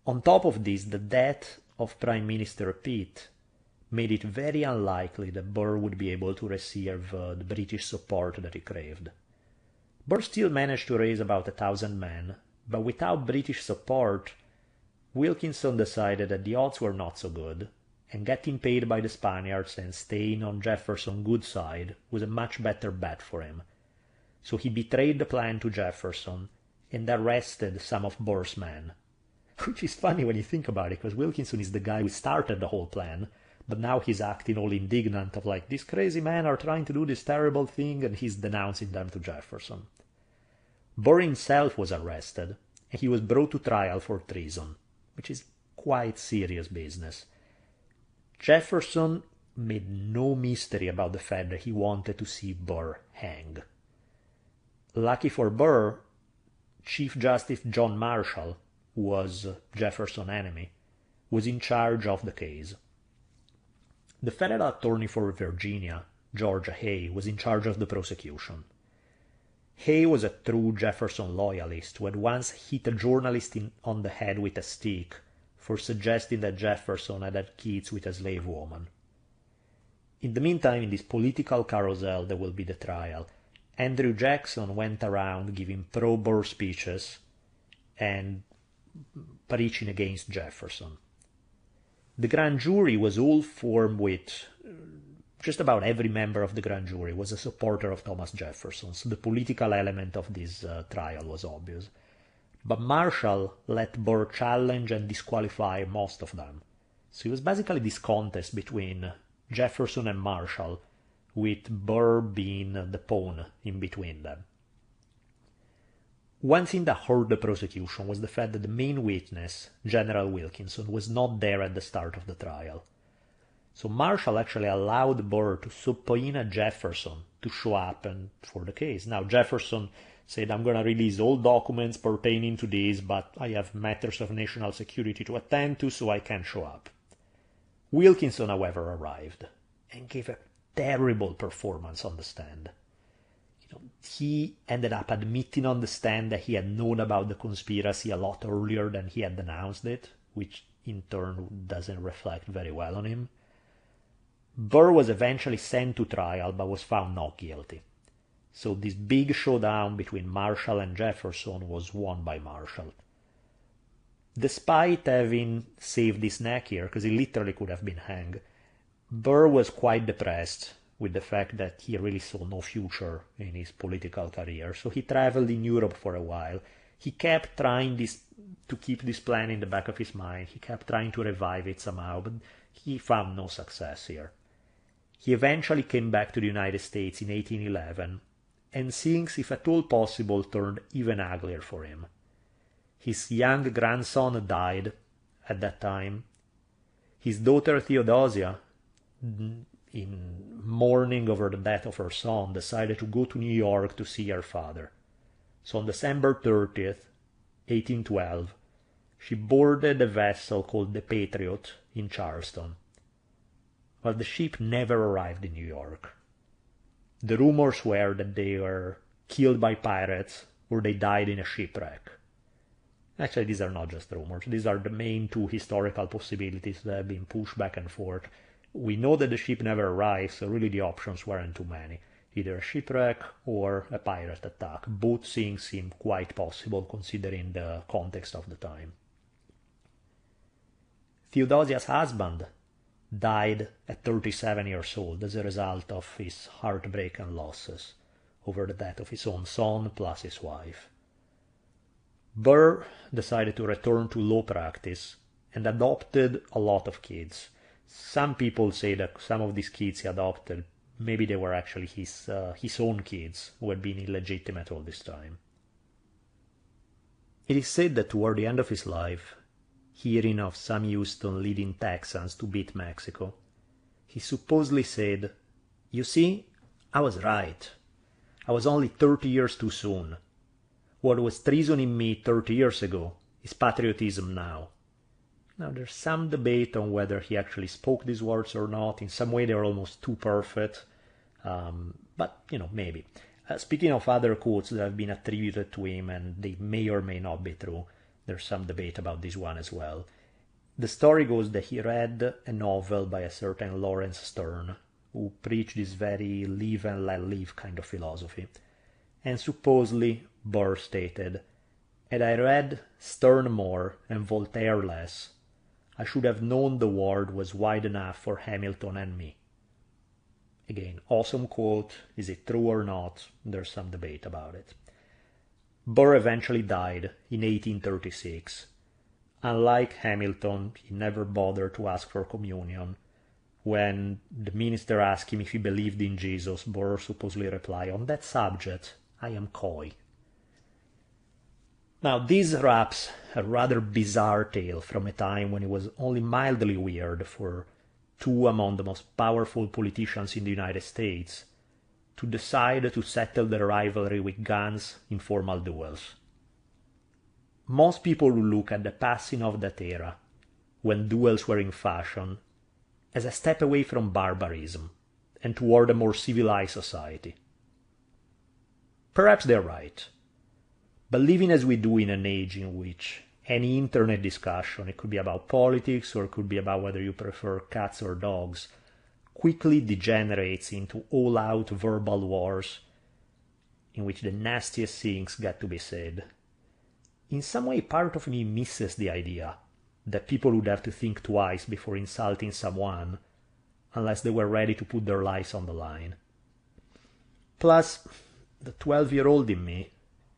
On top of this, the death of Prime Minister Pitt made it very unlikely that Burr would be able to receive the British support that he craved. Burr still managed to raise about 1,000 men, but without British support, Wilkinson decided that the odds were not so good, and getting paid by the Spaniards and staying on Jefferson's good side was a much better bet for him. So he betrayed the plan to Jefferson and arrested some of Burr's men. Which is funny when you think about it, because Wilkinson is the guy who started the whole plan, but now he's acting all indignant of like, these crazy men are trying to do this terrible thing, and he's denouncing them to Jefferson. Burr himself was arrested, and he was brought to trial for treason, which is quite serious business. Jefferson made no mystery about the fact that he wanted to see Burr hang. Lucky for Burr, Chief Justice John Marshall, who was Jefferson's enemy, was in charge of the case. The federal attorney for Virginia, George Hay, was in charge of the prosecution. Hay was a true Jefferson loyalist who had once hit a journalist on the head with a stick for suggesting that Jefferson had had kids with a slave woman. In the meantime, in this political carousel that will be the trial, Andrew Jackson went around giving pro-Burr speeches and preaching against Jefferson. The grand jury was all formed with just about every member of the grand jury was a supporter of Thomas Jefferson, so the political element of this trial was obvious. But Marshall let Burr challenge and disqualify most of them. So it was basically this contest between Jefferson and Marshall, with Burr being the pawn in between them. One thing that hurt the prosecution was the fact that the main witness, General Wilkinson, was not there at the start of the trial. So Marshall actually allowed Burr to subpoena Jefferson to show up and for the case. Now Jefferson said, I'm going to release all documents pertaining to this, but I have matters of national security to attend to, so I can't show up. Wilkinson, however, arrived and gave a terrible performance on the stand. He ended up admitting on the stand that he had known about the conspiracy a lot earlier than he had announced it, which in turn doesn't reflect very well on him. Burr was eventually sent to trial but was found not guilty. So this big showdown between Marshall and Jefferson was won by Marshall. Despite having saved his neck here, because he literally could have been hanged, Burr was quite depressed with the fact that he really saw no future in his political career. So he traveled in Europe for a while. He kept trying to keep this plan in the back of his mind. He kept trying to revive it somehow, but he found no success here. He eventually came back to the United States in 1811, and things, if at all possible, turned even uglier for him. His young grandson died at that time. His daughter Theodosia, in mourning over the death of her son, decided to go to New York to see her father. So on December 30th, 1812, she boarded a vessel called the Patriot in Charleston. But the ship never arrived in New York. The rumors were that they were killed by pirates or they died in a shipwreck. Actually, these are not just rumors. These are the main two historical possibilities that have been pushed back and forth. We know that the ship never arrived, so really the options weren't too many. Either a shipwreck or a pirate attack. Both things seem quite possible considering the context of the time. Theodosia's husband died at 37 years old as a result of his heartbreak and losses over the death of his own son plus his wife. Burr decided to return to law practice and adopted a lot of kids. Some people say that some of these kids he adopted, maybe they were actually his own kids who had been illegitimate all this time. It is said that toward the end of his life, hearing of Sam Houston leading Texans to beat Mexico, he supposedly said, "You see, I was right. I was only 30 years too soon. What was treason in me 30 years ago is patriotism now." Now, there's some debate on whether he actually spoke these words or not. In some way, they're almost too perfect. But, maybe. Speaking of other quotes that have been attributed to him, and they may or may not be true, there's some debate about this one as well. The story goes that he read a novel by a certain Lawrence Stern, who preached this very live and let live kind of philosophy. And supposedly, Burr stated, "Had I read Stern more and Voltaire less, I should have known the world was wide enough for Hamilton and me." Again, awesome quote. Is it true or not? There's some debate about it. Burr eventually died in 1836. Unlike Hamilton, he never bothered to ask for communion. When the minister asked him if he believed in Jesus, Burr supposedly replied, "On that subject, I am coy." Now, this wraps a rather bizarre tale from a time when it was only mildly weird for two among the most powerful politicians in the United States to decide to settle their rivalry with guns in formal duels. Most people will look at the passing of that era, when duels were in fashion, as a step away from barbarism and toward a more civilized society. Perhaps they're right. But living as we do in an age in which any internet discussion, it could be about politics or it could be about whether you prefer cats or dogs, quickly degenerates into all-out verbal wars in which the nastiest things get to be said. In some way, part of me misses the idea that people would have to think twice before insulting someone unless they were ready to put their lives on the line. Plus, the 12-year-old in me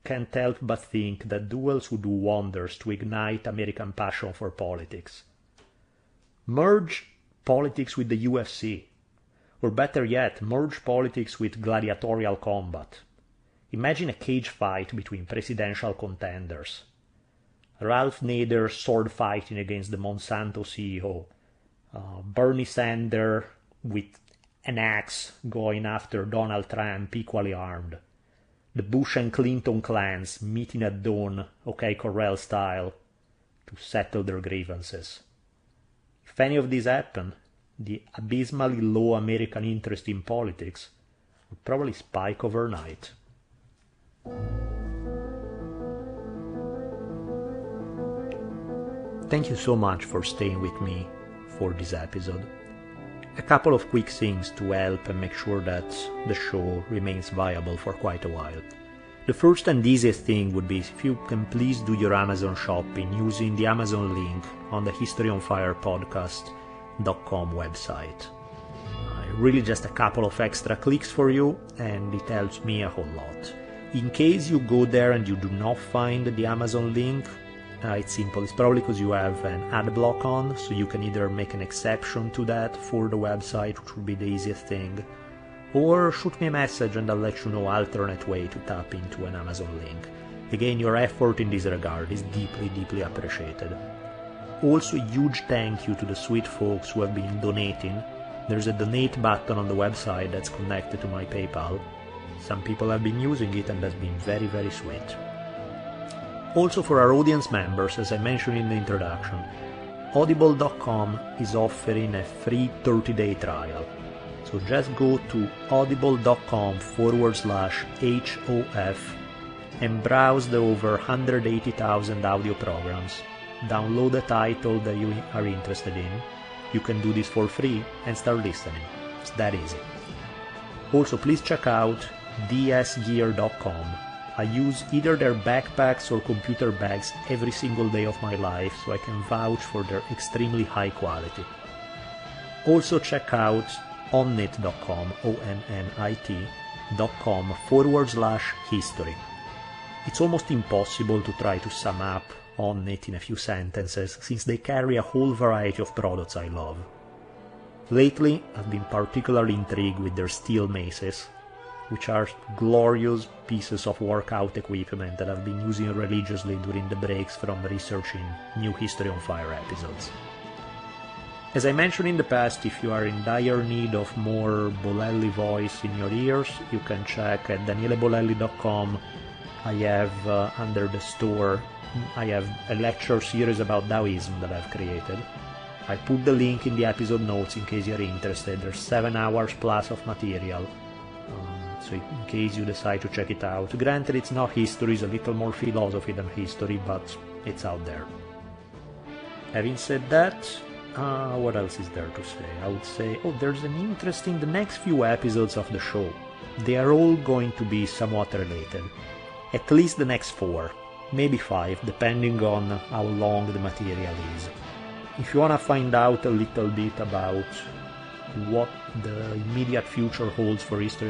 can't help but think that duels would do wonders to ignite American passion for politics. Merge politics with the UFC, or better yet, merge politics with gladiatorial combat. Imagine a cage fight between presidential contenders. Ralph Nader sword fighting against the Monsanto CEO. Bernie Sanders with an axe going after Donald Trump equally armed. The Bush and Clinton clans meeting at dawn, OK Corral style, to settle their grievances. If any of these happen, the abysmally low American interest in politics would probably spike overnight. Thank you so much for staying with me for this episode. A couple of quick things to help and make sure that the show remains viable for quite a while. The first and easiest thing would be if you can please do your Amazon shopping using the Amazon link on the historyonfirepodcast.com website. Really just a couple of extra clicks for you, and it helps me a whole lot. In case you go there and you do not find the Amazon link, it's simple. It's probably because you have an ad block on, so you can either make an exception to that for the website, which would be the easiest thing, or shoot me a message and I'll let you know alternate way to tap into an Amazon link. Again, your effort in this regard is deeply, deeply appreciated. Also, a huge thank you to the sweet folks who have been donating. There's a donate button on the website that's connected to my PayPal. Some people have been using it and that's been very, very sweet. Also, for our audience members, as I mentioned in the introduction, Audible.com is offering a free 30-day trial. So just go to audible.com/HOF and browse the over 180,000 audio programs. Download the title that you are interested in. You can do this for free and start listening. It's that easy. Also, please check out dsgear.com. I use either their backpacks or computer bags every single day of my life, so I can vouch for their extremely high quality. Also check out onnit.com, onnit.com/history. It's almost impossible to try to sum up Onnit in a few sentences, since they carry a whole variety of products I love. Lately, I've been particularly intrigued with their steel maces, which are glorious pieces of workout equipment that I've been using religiously during the breaks from researching new History on Fire episodes. As I mentioned in the past, if you are in dire need of more Bolelli voice in your ears, you can check at danielebolelli.com. I have under the store, I have a lecture series about Taoism that I've created. I put the link in the episode notes in case you're interested. There's 7 hours plus of material. So in case you decide to check it out. Granted, it's not history, it's a little more philosophy than history, but it's out there. Having said that, what else is there to say? I would say, there's an interesting, the next few episodes of the show, they are all going to be somewhat related. At least the next 4, maybe 5, depending on how long the material is. If you want to find out a little bit about what the immediate future holds for History